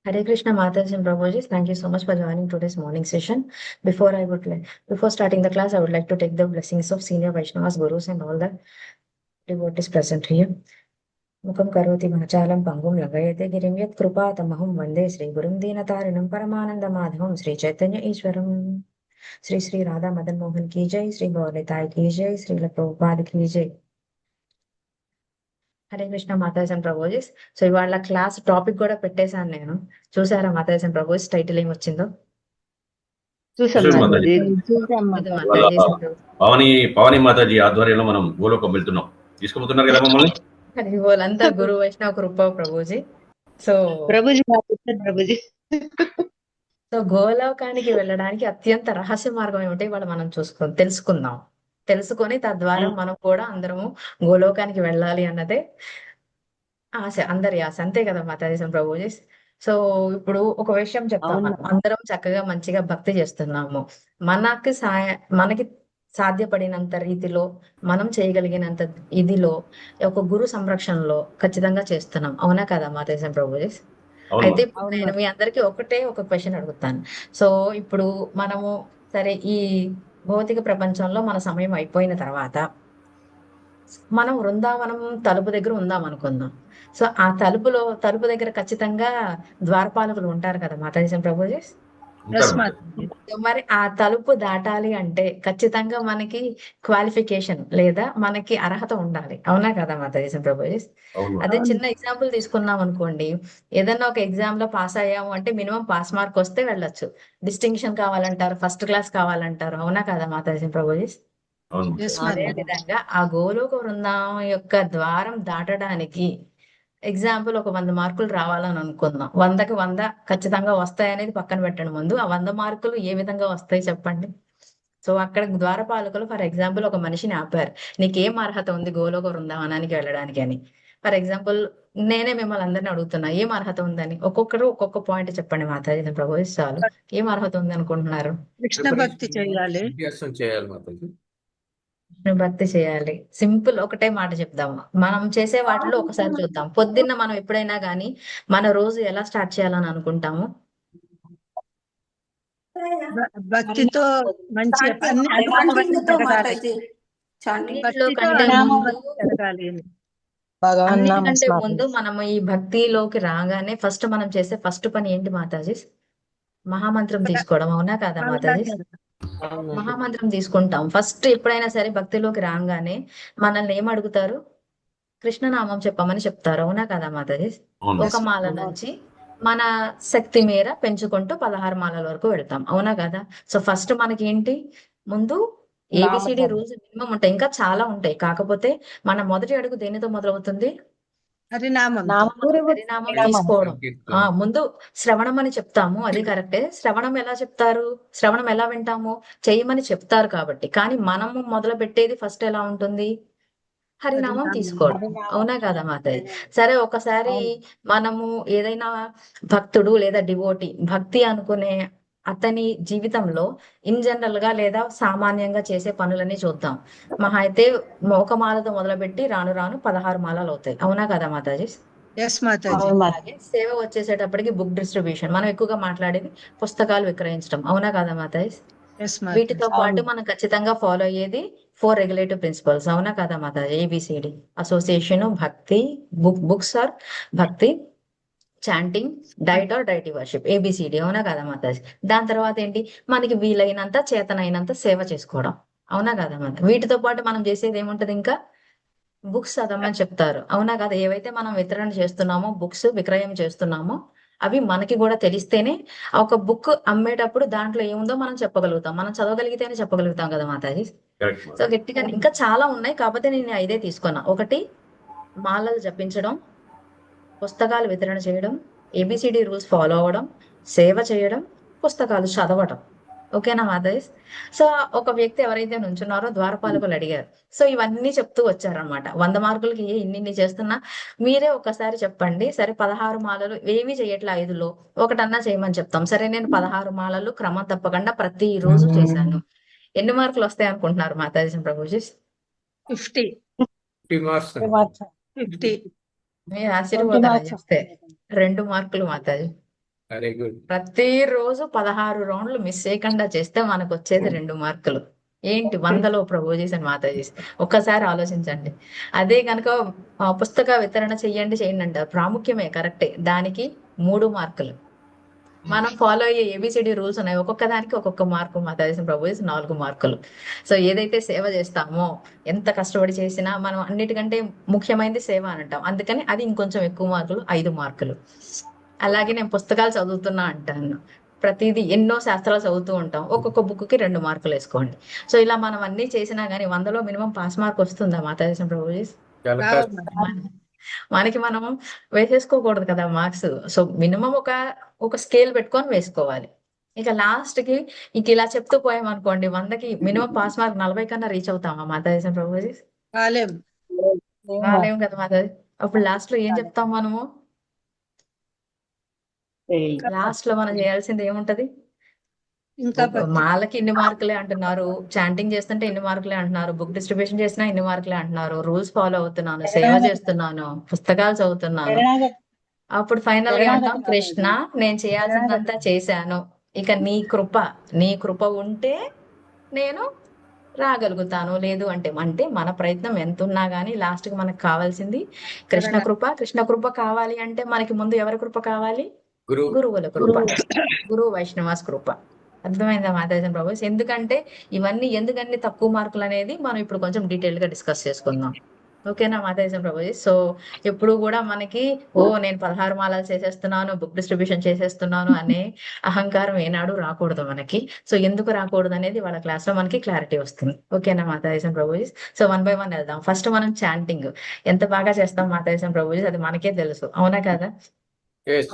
Hare Krishna Mataji and Prabhuji, thank you so much for joining today's morning session. Before starting the class, I would like to take the blessings of senior Vaishnavas, gurus, and all the devotees present here. Mukam karoti bhachalam pangum lagayate girim yat kripa tamahum vande Sri Gurum Deenatarinam Paramananda Madhavam Sri Chaitanya Ishwaram Sri Sri Radha Madan Mohan ki jai, Sri Gauritai ki jai, Sri Prabhupada ki jai. Hare Krishna మాతాజీ and ప్రభోజీస్. So ఇవాళ class topic కూడా పెట్టేశాను నేను. చూసారా Mataji and ప్రభోజీస్ title ఏం వచ్చిందో? చూసాం చూసాం మాతాజీ. మాతాజీ. చూసాం ఇది మాతాజీ. మాతాజీ పవని మాతాజీ ఆధ్వర్యంలో మనం గోలోకం వెళ్తున్నాం. తీసుకుపోతున్నారు కదా మమ్మల్ని. అది వాళ్ళంతా గురు వైష్ణవ కృప ప్రభుజీ. సో ప్రభుజీ ప్రభుజీ సో గోలోకానికి వెళ్ళడానికి అత్యంత రహస్య మార్గం ఏమిటి ఇవాళ మనం తెలుసుకుందాం. తెలుసుకొని తద్వారా మనం కూడా అందరము గోలోకానికి వెళ్ళాలి అన్నదే ఆశ, అందరి ఆశ. అంతే కదా మాతాజీ ప్రభుజీ. సో ఇప్పుడు ఒక విషయం చెప్తాం. అవును. మనం అందరం చక్కగా మంచిగా భక్తి చేస్తున్నాము. మనకి సాధ్యపడినంత రీతిలో మనం చేయగలిగినంత ఇదిలో ఒక గురు సంరక్షణలో ఖచ్చితంగా చేస్తున్నాం. అవునా కదా మాతాజీ ప్రభుజీ? అవును అయితే మాతాజీ. ఇప్పుడు నేను మీ అందరికీ ఒక క్వశ్చన్ అడుగుతాను. సో ఇప్పుడు మనము సరే ఈ భౌతిక ప్రపంచంలో మన సమయం అయిపోయిన తర్వాత మనం వృందావనం తలుపు దగ్గర ఉందాం అనుకుందాం. సో ఆ తలుపు దగ్గర ఖచ్చితంగా ద్వారపాలకులు ఉంటారు కదా మాతాజీ ప్రభుజీ. ఎస్ ఉంటారు. మాతాజీ. సో మరి ఆ తలుపు దాటాలి అంటే ఖచ్చితంగా మనకి క్వాలిఫికేషన్ లేదా మనకి అర్హత ఉండాలి. అవునా కదా మాతాజీ ప్రభుజీ? అవును అదే అవును. చిన్న ఎగ్జాంపుల్ తీసుకున్నాం అనుకోండి. ఏదైనా ఒక ఎగ్జామ్ లో పాస్ అయ్యాము అంటే మినిమం పాస్ మార్క్ వస్తే వెళ్ళొచ్చు. డిస్టింక్షన్ కావాలంటారు, ఫస్ట్ క్లాస్ కావాలంటారు. అవునా కదా మాతాజీ ప్రభుజీ? అవును ఎస్ మాతాజీ. అదే మాతాజీ. విధంగా ఆ గోలోక బృందావనం యొక్క ద్వారం దాటడానికి ఎగ్జాంపుల్ ఒక 100 మార్కులు రావాలని అనుకుందాం. 100కి 100 ఖచ్చితంగా వస్తాయనేది పక్కన పెట్టండి. ముందు ఆ 100 మార్కులు ఏ విధంగా వస్తాయి చెప్పండి. సో అక్కడ ద్వారపాలకులు ఫర్ ఎగ్జాంపుల్ ఒక మనిషిని ఆపారు. నీకేం అర్హత ఉంది గోలోక బృందావనానికి వెళ్ళడానికి అని. ఫర్ ఎగ్జాంపుల్ నేనే మిమ్మల్ని అందరిని అడుగుతున్నా, ఏం అర్హత ఉందని. ఒక్కొక్కరు ఒక్కొక్క పాయింట్ చెప్పండి మాతాజీ ప్రభు. చాలు. ఏం అర్హత ఉంది అనుకుంటున్నారు? కృష్ణ భక్తి చేయాలి. చేయాలి మాతాజీ. భక్తి చేయాలి. సింపుల్ ఒకటే మాట చెప్దాము. మనం చేసే వాటిలో ఒకసారి చూద్దాం. పొద్దున్న మనం ఎప్పుడైనా గానీ మన రోజు ఎలా స్టార్ట్ చేయాలని అనుకుంటాము? భక్తితో మంచి అన్ని చాంటింగ్తో జరగాలి. మాతాజీ. చాంటింగ్ అన్నిటిలో భక్తితో కంటే ముందు జరగాలి అని. అన్నిటికంటే ముందు మనం ఈ భక్తిలోకి రాగానే ఫస్ట్ మనం చేసే ఫస్ట్ పని ఏంటి మాతాజీ? మహామంత్రం తీసుకోవడం. అవునా కదా మాతాజీ? మహామంత్రం తీసుకుంటాం. ఫస్ట్ ఎప్పుడైనా సరే భక్తిలోకి రాగానే మనల్ని ఏం అడుగుతారు? కృష్ణనామం చెప్పమని చెప్తారు. అవునా కదా మాతాజీ? అవును. ఒక మాల నుంచి మన శక్తి మేర పెంచుకుంటూ 16 మాలల వరకు వెళ్తాం. అవునా కదా? సో ఫస్ట్ మనకి ఏంటి? ముందు ఏబిసిడి రూల్స్ మినిమం ఉంటాయి. ఇంకా చాలా ఉంటాయి. కాకపోతే మన మొదటి అడుగు దేనితో మొదలవుతుంది? హరినామం. హరినామం తీసుకోవడం. ముందు శ్రవణం అని చెప్తాము, అది కరెక్టే. శ్రవణం ఎలా చెప్తారు? శ్రవణం ఎలా వింటాము? చేయమని చెప్తారు కాబట్టి. కానీ మనము మొదలు పెట్టేది ఫస్ట్ ఎలా ఉంటుంది? హరినామం తీసుకోవడం. అవునా కదా మాతాజీ? సరే ఒకసారి మనము ఏదైనా భక్తుడు లేదా డివోటి భక్తి అనుకునే అతని జీవితంలో ఇన్ జనరల్ గా లేదా సామాన్యంగా చేసే పనులని చూద్దాం. మహా అయితే ఒక మాలతో మొదలుపెట్టి రాను రాను 16 మాలలు అవుతాయి. అవునా కదా మాతాజీ? ఎస్ మాతాజీ. అలాగే సేవ వచ్చేసేటప్పటికి బుక్ డిస్ట్రిబ్యూషన్. మనం ఎక్కువగా మాట్లాడేది పుస్తకాలు విక్రయించడం. అవునా కదా మాతాజీ? ఎస్ మాతాజీ. వీటితో పాటు మనం ఖచ్చితంగా ఫాలో అయ్యేది 4 రెగ్యులేటివ్ ప్రిన్సిపల్స్. అవునా కదా మాతాజీ? A B C D association, bhakti, books or bhakti, chanting, diet or deity worship, A B C D. అవునా కదా మాతాజీ? దాని తర్వాత ఏంటి? మనకి వీలైనంత చేతనైనంత సేవ చేసుకోవడం. అవునా కదా మాతాజీ? వీటితో పాటు మనం చేసేది ఏముంటది? ఇంకా బుక్స్ చదవమని చెప్తారు. అవునా కదా? ఏవైతే మనం వితరణ చేస్తున్నామో, బుక్స్ విక్రయం చేస్తున్నామో అవి మనకి కూడా తెలిస్తేనే ఒక బుక్ అమ్మేటప్పుడు దాంట్లో ఏముందో మనం చెప్పగలుగుతాం. మనం చదవగలిగితేనే చెప్పగలుగుతాం కదా మాతాజీ? Correct so Mataji. గట్టిగా ఇంకా చాలా ఉన్నాయి. కాకపోతే నేను 5 తీసుకున్నా. ఒకటి మాలలు జపించడం, పుస్తకాలు వితరణ చేయడం, ఏబిసిడి రూల్స్ ఫాలో అవ్వడం, సేవ చేయడం, పుస్తకాలు చదవడం. ఓకేనా మాతాజీ? సో ఒక వ్యక్తి ఎవరైతే నుంచున్నారో ద్వారపాలకులు అడిగారు. సో ఇవన్నీ చెప్తూ వచ్చారనమాట. 100 మార్కులకి ఇన్ని చేస్తున్నా మీరే ఒకసారి చెప్పండి. సరే 16 మాలలు ఏమీ చేయట్లే 5లో ఒకటన్నా చేయమని చెప్తాం. సరే నేను 16 మాలలు క్రమం తప్పకుండా ప్రతి రోజు చేశాను. ఎన్ని మార్కులు వస్తాయి అనుకుంటున్నారు మాతాజీ ప్రభుజీ? 50. 50. మీరు ఆశ్చర్యపోతారా చెప్తే? 2 మార్కులు మాతాజీ. Very good. ప్రతిరోజు 16 రౌండ్లు మిస్ చేయకుండా చేస్తే మనకు వచ్చేది 2 మార్కులు. ఏంటి 100లో ప్రభుజీస్ అండ్ మాతాజీస్, ఒక్కసారి ఆలోచించండి. అదే కనుక పుస్తక వితరణ చేయండి అంటారు, ప్రాముఖ్యమే కరెక్టే, దానికి 3 మార్కులు. మనం ఫాలో అయ్యే ఏబిసిడి రూల్స్ ఉన్నాయి, ఒక్కొక్క దానికి ఒక్కొక్క మార్కు. మాతాజీస్ ప్రభుజీస్ 4 మార్కులు. సో ఏదైతే సేవ చేస్తామో, ఎంత కష్టపడి చేసినా మనం అన్నిటికంటే ముఖ్యమైనది సేవ అని అంటాం, అందుకని అది ఇంకొంచెం ఎక్కువ మార్కులు, 5 మార్కులు. అలాగే నేను పుస్తకాలు చదువుతున్నా అంటాను, ప్రతిదీ ఎన్నో శాస్త్రాలు చదువుతూ ఉంటాం, ఒక్కొక్క బుక్కి 2 మార్కులు వేసుకోండి. సో ఇలా మనం అన్ని చేసినా గానీ 100లో మినిమం పాస్ మార్క్ వస్తుందా మాతాజీ ప్రభుజీ? చాలా రావు కష్టం. మాతాజీ. మనకి మనం వేసేసుకోకూడదు కదా మార్క్స్. సో మినిమం ఒక స్కేల్ పెట్టుకొని వేసుకోవాలి. ఇక లాస్ట్ కి ఇంక ఇలా చెప్తూ పోయామనుకోండి, 100కి మినిమం పాస్ మార్క్ 40 కన్నా రీచ్ అవుతామా మాతాజీ ప్రభుజీ? కాలేం. రాలేము కదా మాతాజీ. అప్పుడు లాస్ట్ లో ఏం చెప్తాం మనము? లాస్ట్ లో మనం చేయాల్సింది ఏముంటది? ఇంకా భక్తి. మాలకి ఇన్ని మార్కులే అంటున్నారు, చాంటింగ్ చేస్తుంటే ఇన్ని మార్కులే అంటున్నారు, బుక్ డిస్ట్రిబ్యూషన్ చేసినా ఇన్ని మార్కులే అంటున్నారు, రూల్స్ ఫాలో అవుతున్నాను, సేవ చేస్తున్నాను, పుస్తకాలు చదువుతున్నాను. అప్పుడు ఫైనల్ గా అంటాం, కృష్ణ నేను చేయాల్సిందంతా చేశాను, ఇక నీ కృప ఉంటే నేను రాగలుగుతాను, లేదు అంటే మన ప్రయత్నం ఎంత ఉన్నా గానీ లాస్ట్ కి మనకు కావాల్సింది కృష్ణ కృప కావాలి అంటే మనకి ముందు ఎవరి కృప కావాలి? గురువు. గురువుల కృప, గురు వైష్ణవాస్ కృప. అర్థమైందా మాతాజీ ప్రభు? ఎందుకంటే ఇవన్నీ ఎందుకన్ని తక్కువ మార్కులు అనేది మనం ఇప్పుడు కొంచెం డీటెయిల్ గా డిస్కస్ చేసుకుందాం. ఓకేనా మాతాజీ ప్రభుజీ? సో ఎప్పుడు కూడా మనకి నేను 16 మాలలు చేసేస్తున్నాను, బుక్ డిస్ట్రిబ్యూషన్ చేసేస్తున్నాను అనే అహంకారం ఏనాడు రాకూడదు మనకి. సో ఎందుకు రాకూడదు అనేది వాళ్ళ క్లాస్ లో మనకి క్లారిటీ వస్తుంది. ఓకేనా మాతాజీ ప్రభుజీ? సో 1 by 1 వెళ్దాం. ఫస్ట్ మనం చాంటింగ్ ఎంత బాగా చేస్తాం మాతాజీ ప్రభుజీ, అది మనకే తెలుసు, అవునా కదా? Yes.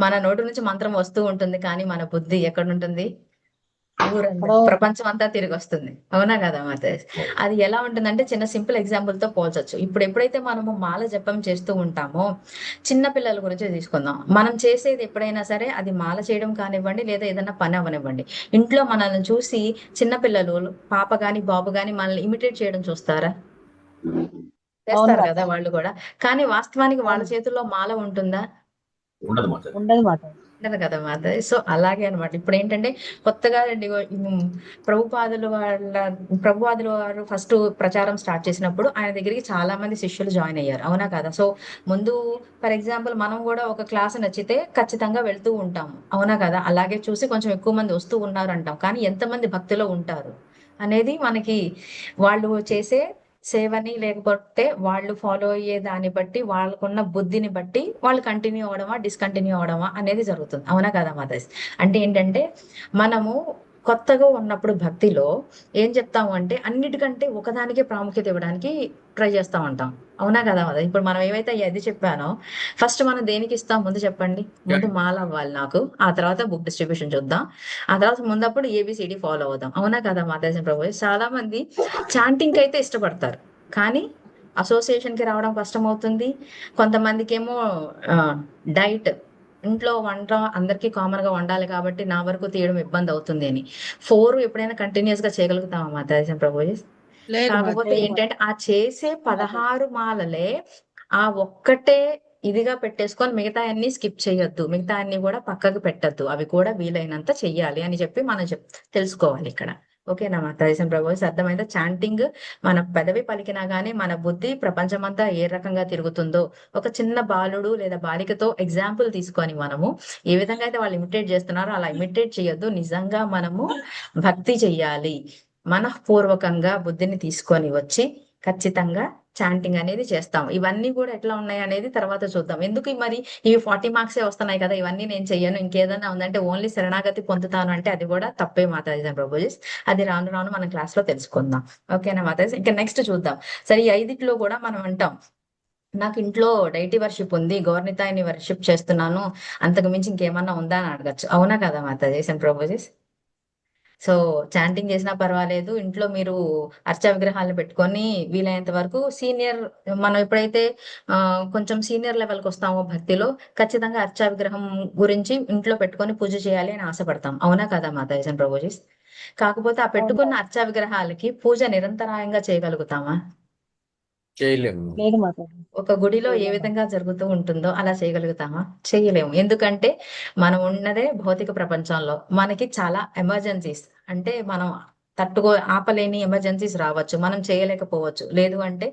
మన నోటి నుంచి మంత్రం వస్తూ ఉంటుంది, కానీ మన బుద్ధి ఎక్కడ ఉంటుంది? ఊరంతా, ప్రపంచం అంతా తిరిగి వస్తుంది, అవునా కదా మాతాజీ? అది ఎలా ఉంటుందంటే చిన్న సింపుల్ ఎగ్జాంపుల్ తో పోల్చొచ్చు. ఇప్పుడు ఎప్పుడైతే మనము మాల జపం చేస్తూ ఉంటామో, చిన్న పిల్లల గురించి తీసుకుందాం. మనం చేసేది ఎప్పుడైనా సరే, అది మాల చేయడం కానివ్వండి, లేదా ఏదైనా పని అవనివ్వండి, ఇంట్లో మనల్ని చూసి చిన్న పిల్లలు, పాప గాని బాబు గాని మనల్ని ఇమిటేట్ చేయడం చూస్తారా? చేస్తారు కదా వాళ్ళు కూడా. కానీ వాస్తవానికి వాళ్ళ చేతుల్లో మాల ఉంటుందా? ఉండదు మాతాజీ. ఉండదు కదా మాతాజీ. సో అలాగే అన్నమాట. ఇప్పుడు ఏంటంటే కొత్తగా ప్రభుపాదులు వారు ఫస్ట్ ప్రచారం స్టార్ట్ చేసినప్పుడు ఆయన దగ్గరికి చాలా మంది శిష్యులు జాయిన్ అయ్యారు, అవునా కదా? సో ముందు ఫర్ ఎగ్జాంపుల్ మనం కూడా ఒక క్లాస్ నచ్చితే ఖచ్చితంగా వెళ్తూ ఉంటాము, అవునా కదా? అలాగే చూసి కొంచెం ఎక్కువ మంది వస్తూ ఉన్నారు అంటాం, కానీ ఎంతమంది భక్తిలో ఉంటారు అనేది మనకి వాళ్ళు చేసే సేవని, లేకపోతే వాళ్ళు ఫాలో అయ్యే దాన్ని బట్టి, వాళ్ళకున్న బుద్ధిని బట్టి వాళ్ళు కంటిన్యూ అవడమా డిస్కంటిన్యూ అవడమా అనేది జరుగుతుంది, అవునా కదా మాతాజీ? అంటే ఏంటంటే మనము కొత్తగా ఉన్నప్పుడు భక్తిలో ఏం చెప్తాము అంటే అన్నిటికంటే ఒకదానికే ప్రాముఖ్యత ఇవ్వడానికి ట్రై చేస్తా ఉంటాం, అవునా కదా మాతాజీ? ఇప్పుడు మనం ఏవైతే అది చెప్పానో, ఫస్ట్ మనం దేనికి ఇస్తాం ముందు చెప్పండి? ముందు మాల అవ్వాలి నాకు, ఆ తర్వాత బుక్ డిస్ట్రిబ్యూషన్ చూద్దాం, ఆ తర్వాత ముందప్పుడు ఏబిసిడి ఫాలో అవుదాం, అవునా కదా మాతాజీ ప్రభు? చాలా మంది చాంటింగ్ అయితే ఇష్టపడతారు, కానీ అసోసియేషన్ కి రావడం కష్టం అవుతుంది. కొంతమందికి ఏమో డైట్, ఇంట్లో వంట అందరికీ కామన్ గా వండాలి కాబట్టి నా వరకు తీయడం ఇబ్బంది అవుతుంది అని 4 ఎప్పుడైనా కంటిన్యూస్ గా చేయగలుగుతామా మాతాజీ ప్రభుజీ? లేదు కాకపోతే మాతాజీ. ఏంటంటే ఆ చేసే 16 మాలలే ఆ ఒక్కటే ఇదిగా పెట్టేసుకొని మిగతా అన్ని స్కిప్ చేయొద్దు, మిగతా అన్ని కూడా పక్కకు పెట్టద్దు, అవి కూడా వీలైనంత చెయ్యాలి అని చెప్పి మనం తెలుసుకోవాలి ఇక్కడ. ఓకేనా మాతాజీ ప్రభుజీ? అర్థమైందా? చాంటింగ్ మన పెదవి పలికినా గానీ మన బుద్ధి ప్రపంచమంతా ఏ రకంగా తిరుగుతుందో, ఒక చిన్న బాలుడు లేదా బాలికతో ఎగ్జాంపుల్ తీసుకొని మనము ఏ విధంగా అయితే వాళ్ళు ఇమిటేట్ చేస్తున్నారో అలా ఇమిటేట్ చేయొద్దు, నిజంగా మనము భక్తి చెయ్యాలి. మనఃపూర్వకంగా బుద్ధిని తీసుకొని వచ్చి ఖచ్చితంగా చాంటింగ్ అనేది చేస్తాం. ఇవన్నీ కూడా ఎట్లా ఉన్నాయి అనేది తర్వాత చూద్దాం. ఎందుకు మరి ఇవి 40 మార్క్సే వస్తున్నాయి కదా, ఇవన్నీ నేను చెయ్యను, ఇంకేదైనా ఉందంటే ఓన్లీ శరణాగతి పొందుతాను అంటే అది కూడా తప్పే మాతాజీ ప్రభుజీ. అది రాను రాను మన క్లాస్ లో తెలుసుకుందాం. ఓకేనా మాతాజీ? ఇంకా నెక్స్ట్ చూద్దాం. సరే, ఈ 5 కూడా మనం అంటాం, నాకు ఇంట్లో డైటీ వర్షిప్ ఉంది, గౌర్నితాయిని వర్షిప్ చేస్తున్నాను, అంతకు మించి ఇంకేమన్నా ఉందా అని అడగచ్చు, అవునా కదా మాతాజీ ప్రభుజీ? సో చాంటింగ్ చేసినా పర్వాలేదు, ఇంట్లో మీరు అర్చా విగ్రహాలను పెట్టుకొని వీలైనంత వరకు మనం ఎప్పుడైతే కొంచెం సీనియర్ లెవెల్కి వస్తామో భక్తిలో, ఖచ్చితంగా అర్చా విగ్రహం గురించి ఇంట్లో పెట్టుకొని పూజ చేయాలి అని ఆశపడతాం, అవునా కదా మాతాజీ ప్రభుజీ? కాకపోతే ఆ పెట్టుకున్న అర్చా విగ్రహాలకి పూజ నిరంతరాయంగా చేయగలుగుతామా? చేయలేము. లేదు మాతాజీ. ఒక గుడిలో ఏ విధంగా జరుగుతూ ఉంటుందో అలా చేయగలుగుతామా? చేయలేము. ఎందుకంటే మనం ఉన్నదే భౌతిక ప్రపంచంలో. మనకి చాలా ఎమర్జెన్సీస్ అంటే మనం ఆపలేని ఎమర్జెన్సీస్ రావచ్చు. మనం చేయలేకపోవచ్చు. లేదు అంటే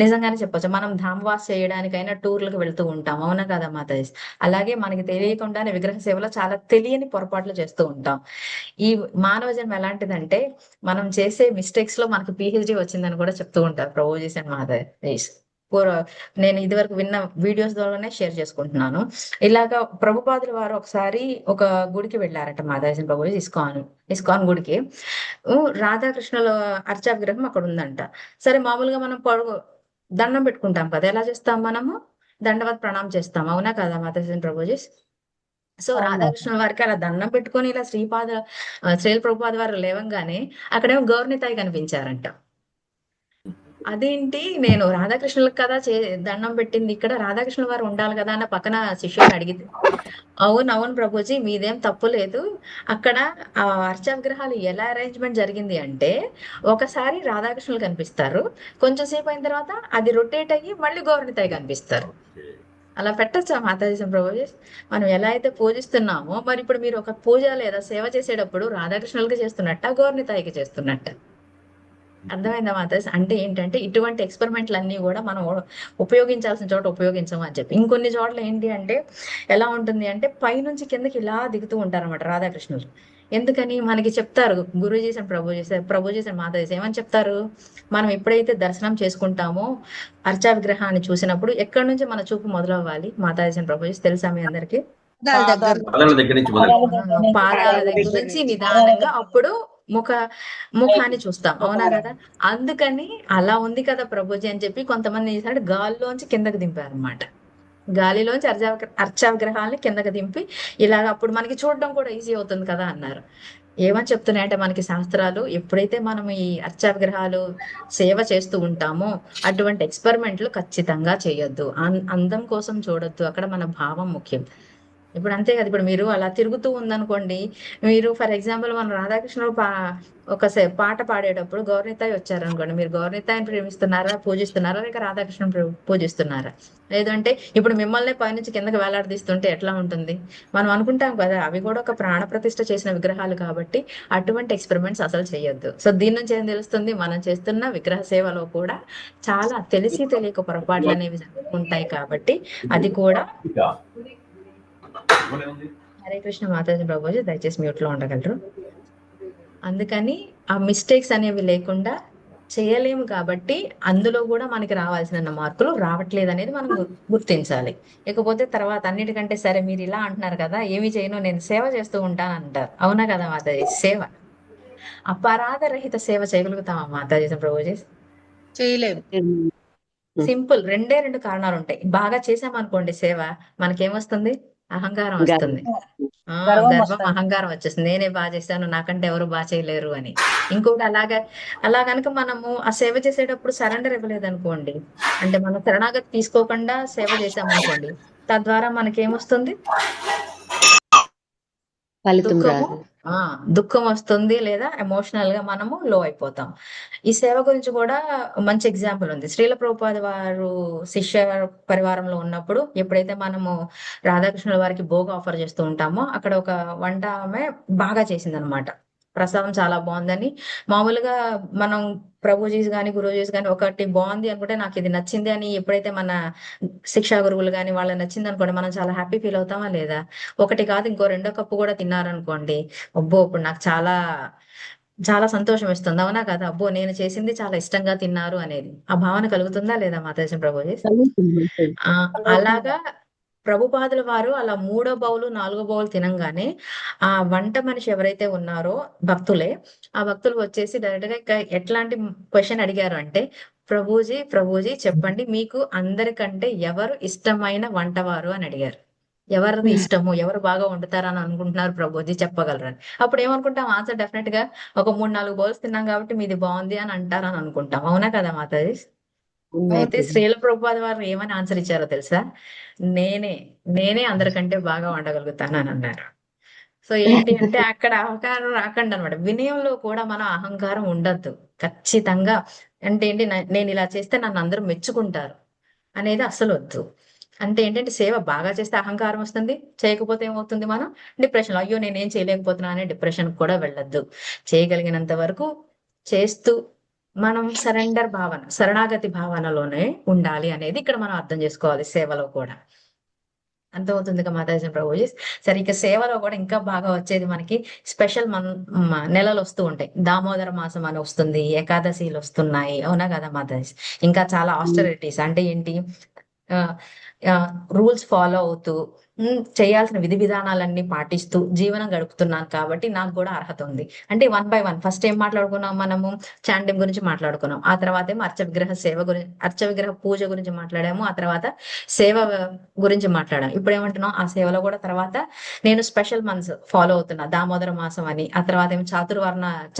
నిజంగానే చెప్పొచ్చు. మనం ధామ్ వాస్ చేయడానికైనా టూర్‌లకు వెళ్తూ ఉంటాం. అవునా కదా మాతాజీ? అలాగే మనకి తెలియకుండానే విగ్రహ సేవలో చాలా తెలియని పొరపాట్లు చేస్తూ ఉంటాం. ఈ మానవ జన్మ ఎలాంటిదంటే మనం చేసే మిస్టేక్స్ లో మనకి పీహెచ్‌డీ వచ్చిందని కూడా చెప్తూ ఉంటారు ప్రభుజీస్ అండ్ మాతాజీస్. నేను ఇదివరకు విన్న వీడియోస్ ద్వారానే షేర్ చేసుకుంటున్నాను. ఇలాగా ప్రభుపాదుల వారు ఒకసారి ఒక గుడికి వెళ్ళారట మాతాజీ ప్రభుజీ ఇస్కాన్ గుడికి. రాధాకృష్ణుల అర్చా విగ్రహం అక్కడ ఉందంట. సరే మామూలుగా మనం దండం పెట్టుకుంటాం కదా, ఎలా చేస్తాం మనము? దండవత్ ప్రణామం చేస్తాం. అవునా కదా మాతాజీ ప్రభుజీ? సో అవును మాతాజీ. రాధాకృష్ణుల వారికి అలా దండం పెట్టుకొని ఇలా శ్రీల ప్రభుపాద వారు లేవంగానే అక్కడేమో గౌర్నితాయి కనిపించారంట. అదేంటి, నేను రాధాకృష్ణులకు కదా దండం పెట్టింది, ఇక్కడ రాధాకృష్ణుల వారు ఉండాలి కదా అన్న పక్కన శిష్యుని అడిగితే, అవును ప్రభుజీ, మీదేం తప్పు లేదు. అక్కడ ఆ అర్చా విగ్రహాలు ఎలా అరేంజ్మెంట్ జరిగింది అంటే ఒకసారి రాధాకృష్ణులు కనిపిస్తారు, కొంచెం సేపు అయిన తర్వాత అది రొటేట్ అయ్యి మళ్ళీ గౌరనితాయి కనిపిస్తారు. అలా పెట్టచ్చా మాతాజీ ప్రభుజీ? మనం ఎలా అయితే పూజిస్తున్నామో మరి ఇప్పుడు మీరు ఒక పూజ లేదా సేవ చేసేటప్పుడు రాధాకృష్ణులకి చేస్తున్నట్ట, గౌరనితాయికి చేస్తున్నట్ట? అర్థమైందా మాతాజీ? అంటే ఏంటంటే ఇటువంటి ఎక్స్పెరిమెంట్లు అన్ని కూడా మనం ఉపయోగించాల్సిన చోట ఉపయోగించము అని చెప్పి. ఇంకొన్ని చోట్ల ఏంటి అంటే ఎలా ఉంటుంది అంటే పైనుంచి కిందకి ఇలా దిగుతూ ఉంటారన్నమాట రాధాకృష్ణులు. ఎందుకని మనకి చెప్తారు గురూజీస్ అండ్ ప్రభుజీస్ అండ్ మాతాజీస్ ఏమని చెప్తారు? మనం ఎప్పుడైతే దర్శనం చేసుకుంటామో అర్చా విగ్రహాన్ని చూసినప్పుడు ఎక్కడి నుంచి మన చూపు మొదలవ్వాలి మాతాజీ అండ్ ప్రభుజీస్ తెలుసా మీ అందరికి? దాని దగ్గర పాదాల దగ్గర నుంచి మొదలు. పాదాల దగ్గర నుంచి నిదానంగా అప్పుడు ముఖాన్ని చూస్తాం. అవునా కదా? అందుకని అలా ఉంది కదా ప్రభుజీ అని చెప్పి కొంతమంది చేశాడు, గాలిలోంచి కిందకి దింపారు అనమాట. గాలిలోంచి అర్చా విగ్రహాలని కిందకి దింపి ఇలాగ అప్పుడు మనకి చూడడం కూడా ఈజీ అవుతుంది కదా అన్నారు. ఏమని చెప్తున్నాయంటే మనకి శాస్త్రాలు, ఎప్పుడైతే మనం ఈ అర్చా విగ్రహాలు సేవ చేస్తూ ఉంటామో అటువంటి ఎక్స్పెరిమెంట్లు ఖచ్చితంగా చేయొద్దు. అందం కోసం చూడొద్దు, అక్కడ మన భావం ముఖ్యం. ఇప్పుడు అంతే కదా, ఇప్పుడు మీరు అలా తిరుగుతూ ఉందనుకోండి, మీరు ఫర్ ఎగ్జాంపుల్ మన రాధాకృష్ణుడు పాట పాడేటప్పుడు గౌరనితాయి వచ్చారనుకోండి, మీరు గౌరనితాయిని ప్రేమిస్తున్నారా, పూజిస్తున్నారా, లేక రాధాకృష్ణుని పూజిస్తున్నారా? లేదంటే ఇప్పుడు మిమ్మల్ని పైనుంచి కిందకి వేలాడదీస్తుంటే ఎట్లా ఉంటుంది? మనం అనుకుంటాం కదా అవి కూడా ఒక ప్రాణ ప్రతిష్ఠ చేసిన విగ్రహాలు కాబట్టి అటువంటి ఎక్స్పెరిమెంట్స్ అసలు చేయొద్దు. సో దీని నుంచి ఏం తెలుస్తుంది? మనం చేస్తున్న విగ్రహ సేవలో కూడా చాలా తెలిసి తెలియక పొరపాట్లు అనేవి ఉంటాయి కాబట్టి అది కూడా. హరే కృష్ణ మాతాజీ ప్రభుజీ, దయచేసి మ్యూట్ లో ఉండగలరు. అందుకని ఆ మిస్టేక్స్ అనేవి లేకుండా చేయలేము కాబట్టి అందులో కూడా మనకి రావాల్సిన మార్కులు రావట్లేదు అనేది మనం గుర్తించాలి. ఇకపోతే తర్వాత అన్నిటికంటే సరే మీరు ఇలా అంటున్నారు కదా, ఏమి చేయను నేను సేవ చేస్తూ ఉంటాను అంటారు. అవునా కదా మాతాజీ? సేవ అపరాధ రహిత సేవ చేయగలుగుతామా మాతాజీ ప్రభుజీ? చేయలేము. సింపుల్. రెండు కారణాలు ఉంటాయి. బాగా చేసామనుకోండి సేవ, మనకేమొస్తుంది? అహంకారం వస్తుంది. గర్వం అహంకారం వచ్చేస్తుంది. నేనే బాగా చేశాను, నాకంటే ఎవరు బాగా చేయలేరు అని. ఇంకొకటి అలా కనుక మనము ఆ సేవ చేసేటప్పుడు సరెండర్ ఇవ్వలేదనుకోండి, అంటే మనం శరణాగతి తీసుకోకుండా సేవ చేసామనుకోండి, తద్వారా మనకేమొస్తుంది? దుఃఖం వస్తుంది, లేదా ఎమోషనల్ గా మనము లో అయిపోతాం. ఈ సేవ గురించి కూడా మంచి ఎగ్జాంపుల్ ఉంది. శ్రీల ప్రభుపాద వారు శిష్య పరివారంలో ఉన్నప్పుడు ఎప్పుడైతే మనము రాధాకృష్ణుల వారికి భోగ ఆఫర్ చేస్తూ ఉంటామో అక్కడ ఒక వంట ఆమె బాగా చేసింది అనమాట. ప్రసాదం చాలా బాగుందని, మామూలుగా మనం ప్రభుజీస్ గాని గురూజీస్ గాని ఒకటి బాగుంది అనుకుంటే నాకు ఇది నచ్చింది అని ఎప్పుడైతే మన శిక్షా గురువులు గాని వాళ్ళకి నచ్చింది అనుకోండి, మనం చాలా హ్యాపీ ఫీల్ అవుతామా లేదా? ఒకటి కాదు ఇంకో 2వ కప్పు కూడా తిన్నారనుకోండి, అబ్బో ఇప్పుడు నాకు చాలా చాలా సంతోషం ఇస్తుంది. అవునా కదా? అబ్బో నేను చేసింది చాలా ఇష్టంగా తిన్నారు అనేది ఆ భావన కలుగుతుందా లేదా మాతాజీ ప్రభుజీ? అలాగా ప్రభుపాదుల వారు అలా 3వ బౌలు 4వ బౌలు తినంగానే ఆ వంట మనిషి ఎవరైతే ఉన్నారో భక్తులే, ఆ భక్తులు వచ్చేసి డైరెక్ట్ గా ఎట్లాంటి క్వశ్చన్ అడిగారు అంటే, ప్రభుజీ చెప్పండి, మీకు అందరికంటే ఎవరు ఇష్టమైన వంటవారు అని అడిగారు. ఎవరిది ఇష్టము, ఎవరు బాగా వండుతారని అనుకుంటున్నారు ప్రభుజీ, చెప్పగలరని. అప్పుడు ఏమనుకుంటాం? ఆన్సర్ డెఫినెట్ గా ఒక 3-4 బౌల్స్ తిన్నాం కాబట్టి మీది బాగుంది అని అంటారని అనుకుంటాం. అవునా కదా మాతాజీ? అయితే శ్రీల ప్రభుపాద వారు ఏమని ఆన్సర్ ఇచ్చారో తెలుసా? నేనే అందరికంటే బాగా వండగలుగుతాను అని అన్నారు. సో ఏంటి అంటే అక్కడ అహంకారం రాకండి అనమాట. వినయంలో కూడా మనం అహంకారం ఉండద్దు ఖచ్చితంగా. అంటే ఏంటి, నేను ఇలా చేస్తే నన్ను అందరూ మెచ్చుకుంటారు అనేది అస్సలు వద్దు. అంటే ఏంటంటే సేవ బాగా చేస్తే అహంకారం వస్తుంది, చేయకపోతే ఏమవుతుంది, మనం డిప్రెషన్, అయ్యో నేనేం చేయలేకపోతున్నా అనే డిప్రెషన్ కూడా వెళ్ళొద్దు. చేయగలిగినంత వరకు చేస్తూ మనం శరణాగతి భావనలోనే ఉండాలి అనేది ఇక్కడ మనం అర్థం చేసుకోవాలి సేవలో కూడా. అర్థమవుతుంది కదా మాతాజీ ప్రభుజీ. సరే, ఇక సేవలో కూడా ఇంకా బాగా వచ్చేది మనకి స్పెషల్ నెలలు వస్తూ ఉంటాయి. దామోదర మాసం అని వస్తుంది, ఏకాదశిలు వస్తున్నాయి, అవునా కదా మాతాజీ. ఇంకా చాలా ఆస్టరిటీస్ అంటే ఏంటి, రూల్స్ ఫాలో అవుతూ చేయాల్సిన విధి విధానాలన్నీ పాటిస్తూ జీవనం గడుపుతున్నాను కాబట్టి నాకు కూడా అర్హత ఉంది. అంటే 1 by 1 ఫస్ట్ ఏం మాట్లాడుకున్నాం మనము, చాంటిం గురించి మాట్లాడుకున్నాం. ఆ తర్వాత ఏమో అర్చ విగ్రహ పూజ గురించి మాట్లాడాము. ఆ తర్వాత సేవ గురించి మాట్లాడాము. ఇప్పుడు ఏమంటున్నాం, ఆ సేవలో కూడా తర్వాత నేను స్పెషల్ మంత్స్ ఫాలో అవుతున్నా, దామోదర మాసం అని, ఆ తర్వాత ఏమో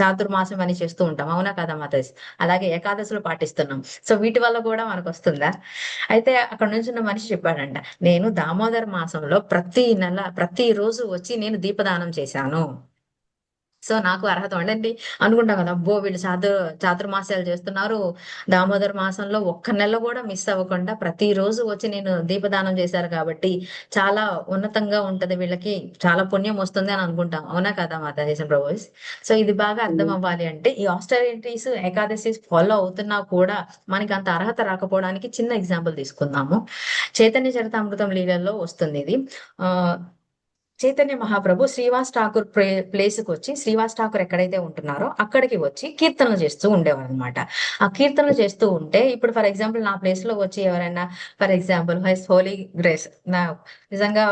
చాతుర్మాసం అని చేస్తూ ఉంటాం, అవునా కదా మాతాజీ. అలాగే ఏకాదశులు పాటిస్తున్నాం. సో వీటి వల్ల కూడా మనకు వస్తుందా. అయితే అక్కడ నుంచి ఉన్న మనిషి చెప్పాడంట, నేను దామోదర మాసంలో ప్రతి నెల ప్రతి రోజు వచ్చి నేను దీపదానం చేశాను. సో నాకు అర్హత ఉండండి అనుకుంటాం కదా, అబ్బో వీళ్ళు చాతుర్మాసాలు చేస్తున్నారు, దామోదర మాసంలో ఒక్క నెల కూడా మిస్ అవ్వకుండా ప్రతిరోజు వచ్చి నేను దీపదానం చేశారు కాబట్టి చాలా ఉన్నతంగా ఉంటది, వీళ్ళకి చాలా పుణ్యం వస్తుంది అని అనుకుంటాం, అవునా కదా మాతాజీ ప్రభు. సో ఇది బాగా అర్థం అవ్వాలి అంటే ఈ ఆస్టరిటీస్ ఏకాదశి ఫాలో అవుతున్నా కూడా మనకి అంత అర్హత రాకపోవడానికి చిన్న ఎగ్జాంపుల్ తీసుకుందాము. చైతన్య చరితామృతం లీలల్లో వస్తుంది ఇది. ఆ చైతన్య మహాప్రభు శ్రీవాస్ ఠాకూర్ ప్లేస్ కి వచ్చి, శ్రీవాస్ ఠాకూర్ ఎక్కడైతే ఉంటున్నారో అక్కడికి వచ్చి కీర్తనలు చేస్తూ ఉండేవారు అనమాట. ఆ కీర్తనలు చేస్తూ ఉంటే, ఇప్పుడు ఫర్ ఎగ్జాంపుల్ నా ప్లేస్ లో వచ్చి ఎవరైనా, for example his holy grace, నా నిజంగా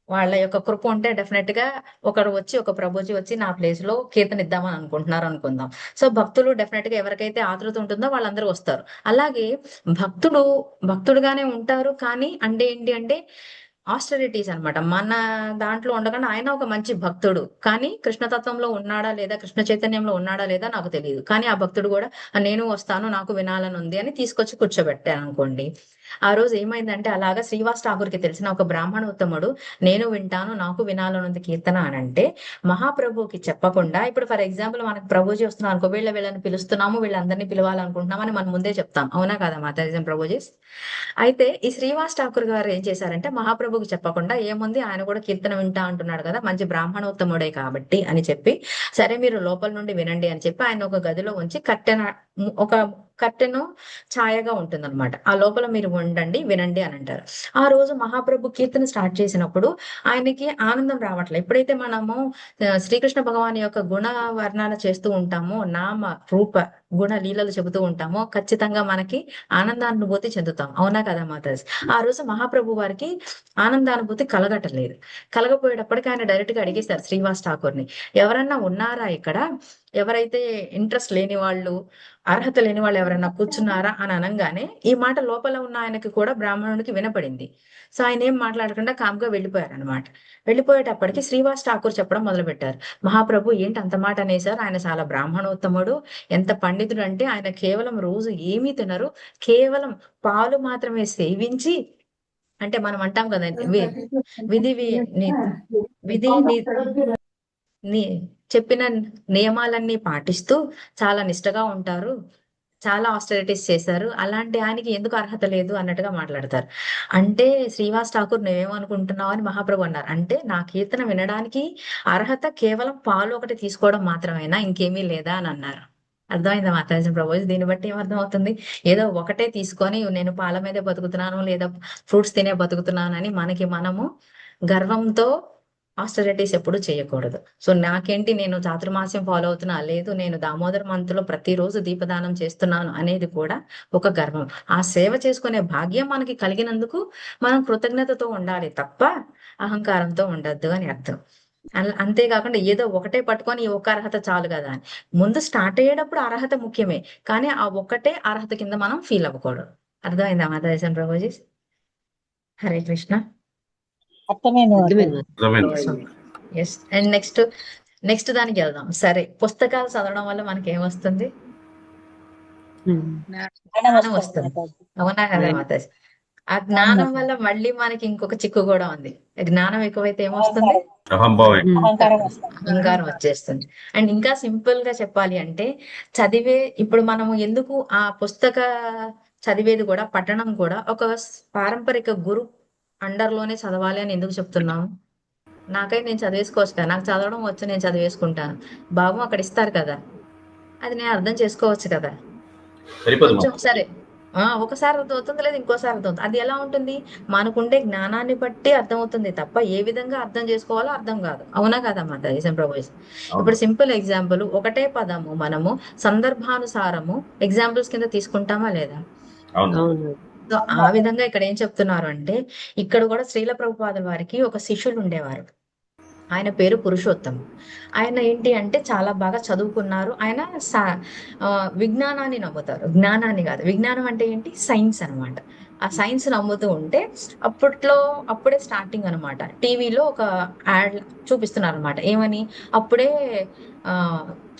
వాళ్ళ యొక్క కృప ఉంటే డెఫినెట్ గా ఒక ప్రభుజీ వచ్చి నా ప్లేస్ లో కీర్తన ఇద్దామని అనుకుంటున్నారు అనుకుందాం. సో భక్తులు డెఫినెట్ గా ఎవరికైతే ఆతృత ఉంటుందో వాళ్ళందరూ వస్తారు. అలాగే భక్తుడుగానే ఉంటారు, కానీ అంటే ఏంటి అంటే ఆస్టరిటీస్ అన్నమాట. మన దాంట్లో ఉండకుండా ఆయన ఒక మంచి భక్తుడు, కానీ కృష్ణతత్వంలో ఉన్నాడా లేదా, కృష్ణ చైతన్యంలో ఉన్నాడా లేదా నాకు తెలియదు, కానీ ఆ భక్తుడు కూడా నేను వస్తాను, నాకు వినాలని ఉంది అని తీసుకొచ్చి కూర్చోబెట్టాను అనుకోండి. ఆ రోజు ఏమైందంటే, అలాగా శ్రీవాస్ ఠాకూర్కి తెలిసిన ఒక బ్రాహ్మణ ఉత్తముడు నేను వింటాను, నాకు వినాలనుంది కీర్తన అని అంటే, మహాప్రభుకి చెప్పకుండా, ఇప్పుడు ఫర్ ఎగ్జాంపుల్ మనకు ప్రభుజీ వస్తున్నారు అనుకో, వీళ్ళని పిలుస్తున్నాము, వీళ్ళందరినీ పిలవాలనుకుంటున్నాం అని మనం ముందే చెప్తాం, అవునా కదా మాతాజీ ప్రభుజీ. అయితే ఈ శ్రీవాస్ ఠాకూర్ గారు ఏం చేశారంటే, మహాప్రభుకి చెప్పకుండా, ఏముంది ఆయన కూడా కీర్తన వింటా అంటున్నాడు కదా, మంచి బ్రాహ్మణోత్తముడే కాబట్టి అని చెప్పి, సరే మీరు లోపల నుండి వినండి అని చెప్పి ఆయన ఒక గదిలో ఉంచి ఒక కట్టెను ఛాయగా ఉంటుందన్నమాట, ఆ లోపల మీరు ఉండండి వినండి అని అంటారు. ఆ రోజు మహాప్రభు కీర్తన స్టార్ట్ చేసినప్పుడు ఆయనకి ఆనందం రావట్లేదు. ఎప్పుడైతే మనము శ్రీకృష్ణ భగవాన్ యొక్క గుణ వర్ణాలు చేస్తూ ఉంటామో, నామ రూప గుణ లీలలు చెబుతూ ఉంటామో, ఖచ్చితంగా మనకి ఆనందానుభూతి చెందుతాం, అవునా కదా మాతాజీ. ఆ రోజు మహాప్రభు వారికి ఆనందానుభూతి కలగటలేదు. కలగపోయేటప్పటికి ఆయన డైరెక్ట్ గా అడిగేశారు శ్రీవాస్ ఠాకూర్ని, ఎవరన్నా ఉన్నారా ఇక్కడ, ఎవరైతే ఇంట్రెస్ట్ లేని వాళ్ళు, అర్హత లేని వాళ్ళు ఎవరైనా కూర్చున్నారా అని అనగానే ఈ మాట లోపల ఉన్న ఆయనకి కూడా బ్రాహ్మణుడికి వినపడింది. సో ఆయన ఏం మాట్లాడకుండా కామ్గా వెళ్ళిపోయారు అనమాట. వెళ్ళిపోయేటప్పటికి శ్రీవాస్ ఠాకూర్ చెప్పడం మొదలు పెట్టారు, మహాప్రభు ఏంటి అంత మాట అనేసారు, ఆయన చాలా బ్రాహ్మణోత్తముడు, ఎంత పండితుడు అంటే ఆయన కేవలం రోజు ఏమీ తినరు, కేవలం పాలు మాత్రమే సేవించి, అంటే మనం అంటాం కదా, విధి విధి నీ చెప్పిన నియమాలన్నీ పాటిస్తూ చాలా నిష్టగా ఉంటారు, చాలా ఆస్టరిటీస్ చేశారు, అలాంటి ఆయనకి ఎందుకు అర్హత లేదు అన్నట్టుగా మాట్లాడతారు. అంటే శ్రీవాస్ ఠాకూర్ నువ్వేమనుకుంటున్నావు అని మహాప్రభు అన్నారు. అంటే నా కీర్తన వినడానికి అర్హత కేవలం పాలు ఒకటి తీసుకోవడం మాత్రమేనా, ఇంకేమీ లేదా అని అన్నారు. అర్థమైందా మాతాజీ ప్రభు. దీన్ని బట్టి ఏమర్థం అవుతుంది, ఏదో ఒకటే తీసుకొని నేను పాల మీదే బతుకుతున్నాను లేదా ఫ్రూట్స్ తినే బతుకుతున్నాను అని మనము గర్వంతో ఆస్టరిటీస్ ఎప్పుడు చేయకూడదు. సో నాకేంటి, నేను చాతుర్మాస్యం ఫాలో అవుతున్నా, లేదు నేను దామోదర్ మంత్ లో ప్రతిరోజు దీపదానం చేస్తున్నాను అనేది కూడా ఒక గర్వం. ఆ సేవ చేసుకునే భాగ్యం మనకి కలిగినందుకు మనం కృతజ్ఞతతో ఉండాలి తప్ప అహంకారంతో ఉండద్దు అని అర్థం. అంతేకాకుండా ఏదో ఒకటే పట్టుకొని ఈ ఒక్క అర్హత చాలు కదా అని, ముందు స్టార్ట్ అయ్యేటప్పుడు అర్హత ముఖ్యమే, కానీ ఆ ఒక్కటే అర్హత కింద మనం ఫీల్ అవ్వకూడదు. అర్థమైందా మాతాజీ ప్రభుజీ. Hare Krishna. Yes. And next దానికి వెళ్దాం. సరే, పుస్తకాలు చదవడం వల్ల మనకి ఏమొస్తుంది, జ్ఞానం వస్తుంది, అవునా కదా మాతాజీ. ఆ జ్ఞానం వల్ల మళ్ళీ మనకి ఇంకొక చిక్కు కూడా ఉంది. జ్ఞానం ఎక్కువైతే ఏమొస్తుంది, అహంభావం అహంకారం వస్తుంది. అహంకారం వచ్చేస్తుంది. అండ్ ఇంకా సింపుల్ గా చెప్పాలి అంటే చదివే ఇప్పుడు మనము ఎందుకు ఆ పుస్తక చదివేది కూడా పఠనం కూడా ఒక పారంపరిక గురు అండర్ లోనే చదవాలి అని ఎందుకు చెప్తున్నాం? నాకైతే నేను చదివేసుకోవచ్చు కదా, నాకు చదవడం వచ్చు, నేను చదివేసుకుంటాను. బాబు అక్కడ ఇస్తారు కదా, అది నేను అర్థం చేసుకోవచ్చు కదా. సరిపోదు కొంచెం మాతాజీ. సరే ఒకసారి అర్థమవుతుంది, లేదు ఇంకోసారి అర్థమవుతుంది. అది ఎలా ఉంటుంది? మనకుండే జ్ఞానాన్ని బట్టి అర్థమవుతుంది తప్ప ఏ విధంగా అర్థం చేసుకోవాలో అర్థం కాదు. అవునా కదా మాతాజీ ప్రభు? అవును ఇప్పుడు సింపుల్ ఎగ్జాంపుల్, ఒకటే పదము మనము సందర్భానుసారము ఎగ్జాంపుల్స్ కింద తీసుకుంటామా లేదా? అవును సో ఆ విధంగా ఇక్కడ ఏం చెప్తున్నారు అంటే, ఇక్కడ కూడా శ్రీల ప్రభుపాదుల వారికి ఒక శిష్యులు ఉండేవారు. ఆయన పేరు పురుషోత్తం. ఆయన ఏంటి అంటే చాలా బాగా చదువుకున్నారు. ఆయన విజ్ఞానాన్ని నమ్ముతారు, జ్ఞానాన్ని కాదు. విజ్ఞానం అంటే ఏంటి? సైన్స్ అన్నమాట. ఆ సైన్స్ నమ్ముతూ ఉంటే అప్పుడే స్టార్టింగ్ అన్నమాట. టీవీలో ఒక యాడ్ చూపిస్తున్నారు అనమాట. ఏమని? అప్పుడే ఆ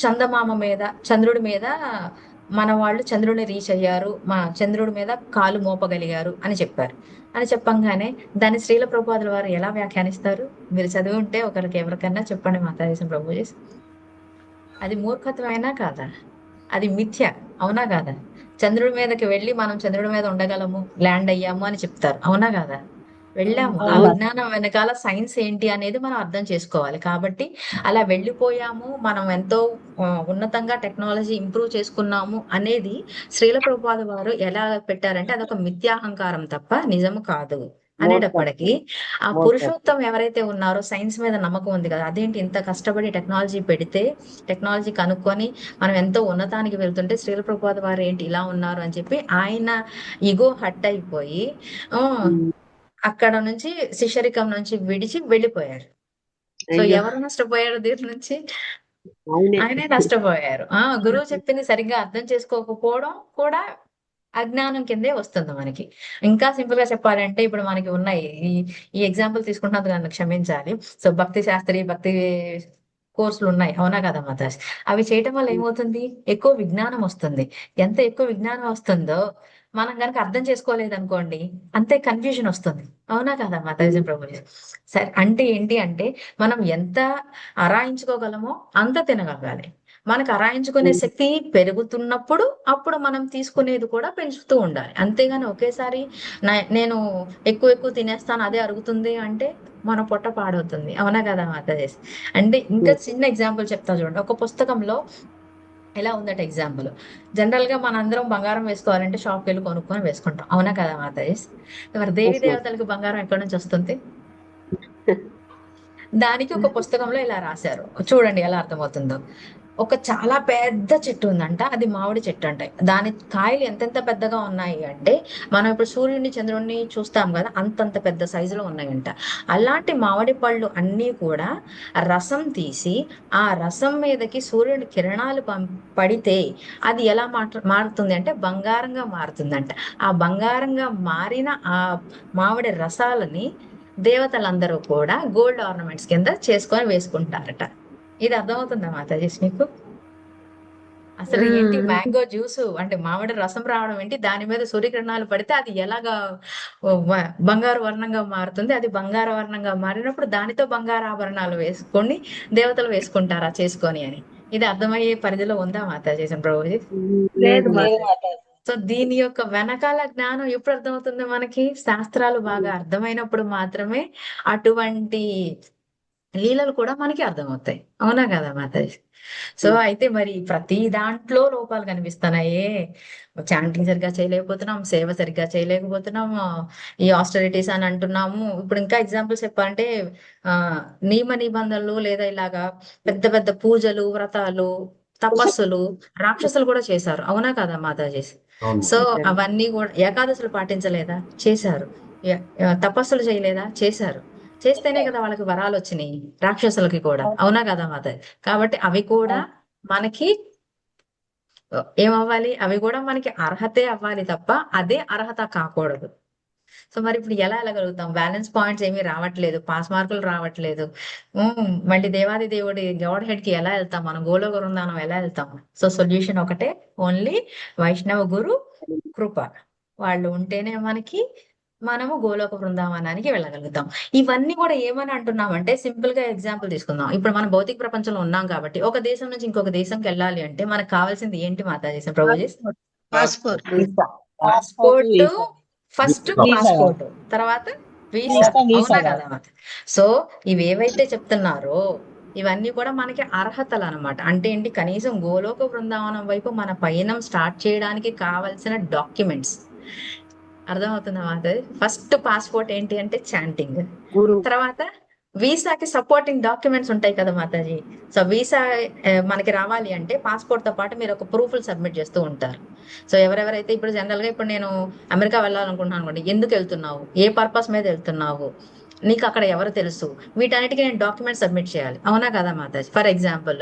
చందమామ మీద, చంద్రుడి మీద మన వాళ్ళు చంద్రుడిని రీచ్ అయ్యారు, మా చంద్రుడి మీద కాలు మోపగలిగారు అని చెప్పారు. అని చెప్పంగానే దాన్ని శ్రీల ప్రభుపాదుల వారు ఎలా వ్యాఖ్యానిస్తారు? మీరు చదివి ఉంటే ఒకరికి ఎవరికన్నా చెప్పండి మాతాజీ ప్రభుజీ. అది మూర్ఖత్వమైనా కాదా? అది మిథ్య, అవునా కాదా? చంద్రుడి మీదకి వెళ్ళి మనం చంద్రుడి మీద ఉండగలము, ల్యాండ్ అయ్యాము అని చెప్తారు, అవునా కాదా? వెళ్ళాము. ఆ అవును. విజ్ఞానం వెనకాల సైన్స్ ఏంటి అనేది మనం అర్థం చేసుకోవాలి. కాబట్టి అలా వెళ్ళిపోయాము, మనం ఎంతో ఉన్నతంగా టెక్నాలజీ ఇంప్రూవ్ చేసుకున్నాము అనేది శ్రీల ప్రభుపాద వారు ఎలా పెట్టారంటే అదొక మిథ్యాహంకారం తప్ప నిజము కాదు అనేటప్పటికీ, ఆ పురుషోత్తం ఎవరైతే ఉన్నారో సైన్స్ మీద నమ్మకం ఉంది కదా, అదేంటి ఇంత కష్టపడి టెక్నాలజీ పెడితే, టెక్నాలజీ కనుక్కొని మనం ఎంతో ఉన్నతానికి వెళ్తుంటే శ్రీల ప్రభుపాద వారు ఏంటి ఇలా ఉన్నారు అని చెప్పి ఆయన ఇగో హట్ అయిపోయి ఆ, అక్కడ నుంచి శిష్యరికం నుంచి విడిచి వెళ్ళిపోయారు. సో ఎవరు నష్టపోయారు దీని నుంచి? ఆయనే నష్టపోయారు. గురువు చెప్పింది సరిగ్గా అర్థం చేసుకోకపోవడం కూడా అజ్ఞానం కిందే వస్తుంది మనకి. ఇంకా సింపుల్ గా చెప్పాలంటే ఇప్పుడు మనకి ఉన్నాయి ఈ ఈ ఎగ్జాంపుల్ తీసుకుంటున్నందుకు నన్ను క్షమించాలి. సో భక్తి శాస్త్రి, భక్తి కోర్సులు ఉన్నాయి, అవునా కదా మాతాజ్? అవి చేయటం వల్ల ఏమవుతుంది? ఎక్కువ విజ్ఞానం వస్తుంది. ఎంత ఎక్కువ విజ్ఞానం వస్తుందో మనం కనుక అర్థం చేసుకోలేదు అనుకోండి, అంతే కన్ఫ్యూజన్ వస్తుంది, అవునా కదా మాతాజీ ప్రభుజీ? సరే, అంటే ఏంటి అంటే మనం ఎంత అరాయించుకోగలమో అంత తినగలగాలి. మనకు అరాయించుకునే శక్తి పెరుగుతున్నప్పుడు అప్పుడు మనం తీసుకునేది కూడా పెంచుతూ ఉండాలి. అంతేగాని ఒకేసారి నేను ఎక్కువ ఎక్కువ తినేస్తాను అదే అరుగుతుంది అంటే మన పొట్ట పాడవుతుంది, అవునా కదా మాతాజీ? అంటే ఇంకా చిన్న ఎగ్జాంపుల్ చెప్తా చూడండి. ఒక పుస్తకంలో ఎలా ఉందట ఎగ్జాంపుల్, జనరల్ గా మనందరం బంగారం వేసుకోవాలంటే షాప్కి వెళ్ళి కొనుక్కొని వేసుకుంటాం, అవునా కదా మాతాజీ? మరి దేవి దేవతలకు బంగారం ఎక్కడి నుంచి వస్తుంది? దానికి ఒక పుస్తకంలో ఇలా రాశారు, చూడండి ఎలా అర్థమవుతుందో. ఒక చాలా పెద్ద చెట్టు ఉందంట, అది మామిడి చెట్టు అంట. దాని కాయలు ఎంతెంత పెద్దగా ఉన్నాయి అంటే మనం ఇప్పుడు సూర్యుడిని చంద్రుడిని చూస్తాం కదా, అంతంత పెద్ద సైజులో ఉన్నాయంట. అలాంటి మామిడి పళ్ళు అన్నీ కూడా రసం తీసి ఆ రసం మీదకి సూర్యుడి కిరణాలు పడితే అది ఎలా మారుతుంది అంటే బంగారంగా మారుతుందంట. ఆ బంగారంగా మారిన ఆ మామిడి రసాలని దేవతలందరూ కూడా గోల్డ్ ఆర్నమెంట్స్ కింద చేసుకొని వేసుకుంటారట. ఇది అర్థమవుతుందా మాతాజీ మీకు? అసలు ఏంటి మ్యాంగో జ్యూస్ అంటే మామిడి రసం రావడం ఏంటి, దాని మీద సూర్యకిరణాలు పడితే అది ఎలాగా బంగారు వర్ణంగా మారుతుంది. అది బంగారు వర్ణంగా మారినప్పుడు దానితో బంగారు ఆభరణాలు వేసుకొని దేవతలు వేసుకుంటారా చేసుకొని అని. ఇది అర్థమయ్యే పరిధిలో ఉందా మాతాజీ ప్రభుజీ? లేదు మాతాజీ. సో దీని యొక్క వెనకాల జ్ఞానం ఎప్పుడు అర్థమవుతుంది మనకి? శాస్త్రాలు బాగా అర్థమైనప్పుడు మాత్రమే అటువంటి లీలలు కూడా మనకి అర్థమవుతాయి, అవునా కదా మాతాజీ? సో అయితే మరి ప్రతి దాంట్లో లోపాలు కనిపిస్తున్నాయే. చాంటింగ్ సరిగ్గా చేయలేకపోతున్నాం, సేవ సరిగ్గా చేయలేకపోతున్నాం, ఈ ఆస్టరిటీస్ అని అంటున్నాము. ఇప్పుడు ఇంకా ఎగ్జాంపుల్స్ చెప్పాలంటే ఆ నియమ నిబంధనలు లేదా ఇలాగా పెద్ద పెద్ద పూజలు, వ్రతాలు, తపస్సులు రాక్షసులు కూడా చేశారు, అవునా కదా మాతాజీ? అవును సో అవన్నీ కూడా ఏకాదశులు పాటించలేదా? చేశారు. తపస్సులు చేయలేదా? చేశారు. చేస్తేనే కదా వాళ్ళకి వరాలు వచ్చినాయి, రాక్షసులకి కూడా, అవునా కదా మాత? కాబట్టి అవి కూడా మనకి ఏమవ్వాలి? అవి కూడా మనకి అర్హతే అవ్వాలి తప్ప అదే అర్హత కాకూడదు. సో మరి ఇప్పుడు ఎలా వెళ్ళగలుగుతాం? బ్యాలెన్స్ పాయింట్స్ ఏమీ రావట్లేదు, పాస్ మార్కులు రావట్లేదు. మళ్ళీ దేవాది దేవుడి గాడ్ హెడ్ కి ఎలా వెళ్తాం మనం? గోలోక వృందానం ఎలా వెళ్తాం? సో సొల్యూషన్ ఒకటే, ఓన్లీ వైష్ణవ గురు కృప వాళ్ళు ఉంటేనే మనకి మనము గోలోక బృందావనానికి వెళ్ళగలుగుతాం. ఇవన్నీ కూడా ఏమని అంటున్నామంటే సింపుల్ గా ఎగ్జాంపుల్ తీసుకుందాం. ఇప్పుడు మనం భౌతిక ప్రపంచంలో ఉన్నాం కాబట్టి ఒక దేశం నుంచి ఇంకొక దేశంకి వెళ్ళాలి అంటే మనకు కావాల్సింది ఏంటి Mataji Prabhuji? Passport visa passport, visa first visa. Passport, తర్వాత వీసా. వీసా అవునా కావాలి. కదా మాత? సో ఇవేవైతే చెప్తున్నారో ఇవన్నీ కూడా మనకి అర్హతలు అన్నమాట. అంటే ఏంటి, కనీసం గోలోక బృందావనం వైపు మన పయనం స్టార్ట్ చేయడానికి కావలసిన డాక్యుమెంట్స్. అర్థమవుతుందా మాతాజీ? ఫస్ట్ పాస్పోర్ట్ ఏంటి అంటే చాంటింగ్, గురు తర్వాత వీసాకి సపోర్టింగ్ డాక్యుమెంట్స్ ఉంటాయి కదా మాతాజీ. సో వీసా మనకి రావాలి అంటే పాస్పోర్ట్ తో పాటు మీరు ఒక ప్రూఫ్లు సబ్మిట్ చేస్తూ ఉంటారు. సో ఎవరెవరైతే ఇప్పుడు జనరల్ గా ఇప్పుడు నేను అమెరికా వెళ్ళాలనుకుంటున్నాను అనుకోండి, ఎందుకు వెళ్తున్నావు, ఏ పర్పస్ మీద వెళ్తున్నావు, నీకు అక్కడ ఎవరు తెలుసు, వీటన్నిటికీ నేను డాక్యుమెంట్ సబ్మిట్ చేయాలి. అవునా కదా మాతాజీ? ఫర్ ఎగ్జాంపుల్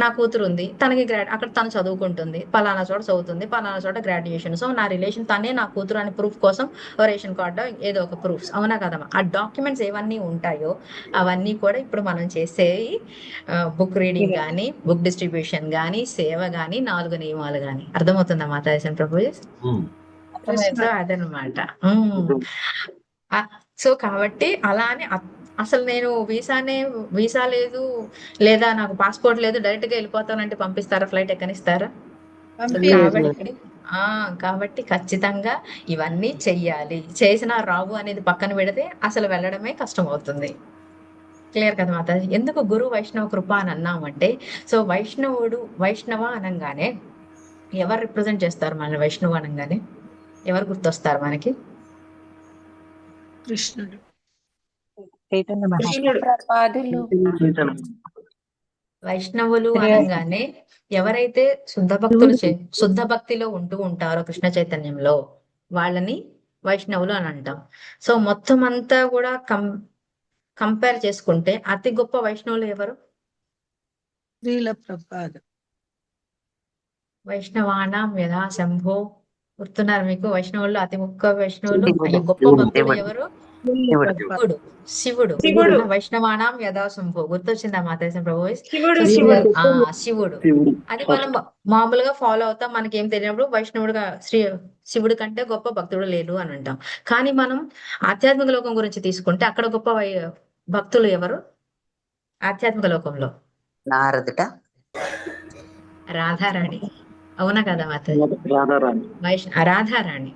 నా కూతురు ఉంది, తనకి అక్కడ తను చదువుకుంటుంది, పలానా చోట చదువుతుంది, పలానా చోట గ్రాడ్యుయేషన్. సో నా రిలేషన్ తనే నా కూతురు అని ప్రూఫ్ కోసం ఓ రేషన్ కార్డు ఏదో ఒక ప్రూఫ్స్. అవునా కదా? ఆ డాక్యుమెంట్స్ ఏవన్నీ ఉంటాయో అవన్నీ కూడా ఇప్పుడు మనం చేసే బుక్ రీడింగ్ కానీ, బుక్ డిస్ట్రిబ్యూషన్ కానీ, సేవ కానీ, 4 నియమాలు కానీ. అర్థమవుతుందా మాతాజీ ప్రభుజీ? ఉమ్. సో అదనమాట. సో కాబట్టి అలా అని అసలు నేను వీసా లేదు లేదా నాకు పాస్పోర్ట్ లేదు డైరెక్ట్ గా వెళ్ళిపోతానంటే పంపిస్తారా? ఫ్లైట్ ఎక్కనిస్తారా? కాబట్టి కాబట్టి ఖచ్చితంగా ఇవన్నీ చెయ్యాలి. చేసినా రావు అనేది పక్కన పెడితే అసలు వెళ్ళడమే కష్టం అవుతుంది. క్లియర్ కదా మాతాజీ? ఎందుకు గురు వైష్ణవ కృప అని అన్నామంటే, సో వైష్ణవ అనగానే ఎవరు రిప్రజెంట్ చేస్తారు మన వైష్ణవ అనగానే? ఎవరు గుర్తొస్తారు మనకి? కృష్ణుడు చైతన్య కృష్ణుడు. మహాప్రపాదులు వైష్ణవులు అనగానే ఎవరైతే శుద్ధ భక్తిలో ఉంటూ ఉంటారో కృష్ణ చైతన్యంలో వాళ్ళని వైష్ణవులు అని అంటాం. సో మొత్తం అంతా కూడా కంపేర్ చేసుకుంటే అతి గొప్ప వైష్ణవులు ఎవరు? శ్రీల ప్రభుపాద వైష్ణవానాం యథా శంభో. గుర్తున్నారు మీకు? వైష్ణవుల్లో అతి గొప్ప వైష్ణవులు, శివుడు. ఈ గొప్ప భక్తులు ఎవరు? శివుడు. వైష్ణవానాం యథా శంభో. గుర్తొచ్చిందా మాతాజీ ప్రభు? శివుడు. అది మనం మామూలుగా ఫాలో అవుతాం, మనకేం తెలియనప్పుడు వైష్ణవుడుగా శివుడి కంటే గొప్ప భక్తుడు లేడు అని అంటాం. కానీ మనం ఆధ్యాత్మిక లోకం గురించి తీసుకుంటే అక్కడ గొప్ప భక్తులు ఎవరు? ఆధ్యాత్మిక లోకంలో నారదుట రాధారాణి. అవునా కదా మాతాజీ? రాధారాణి.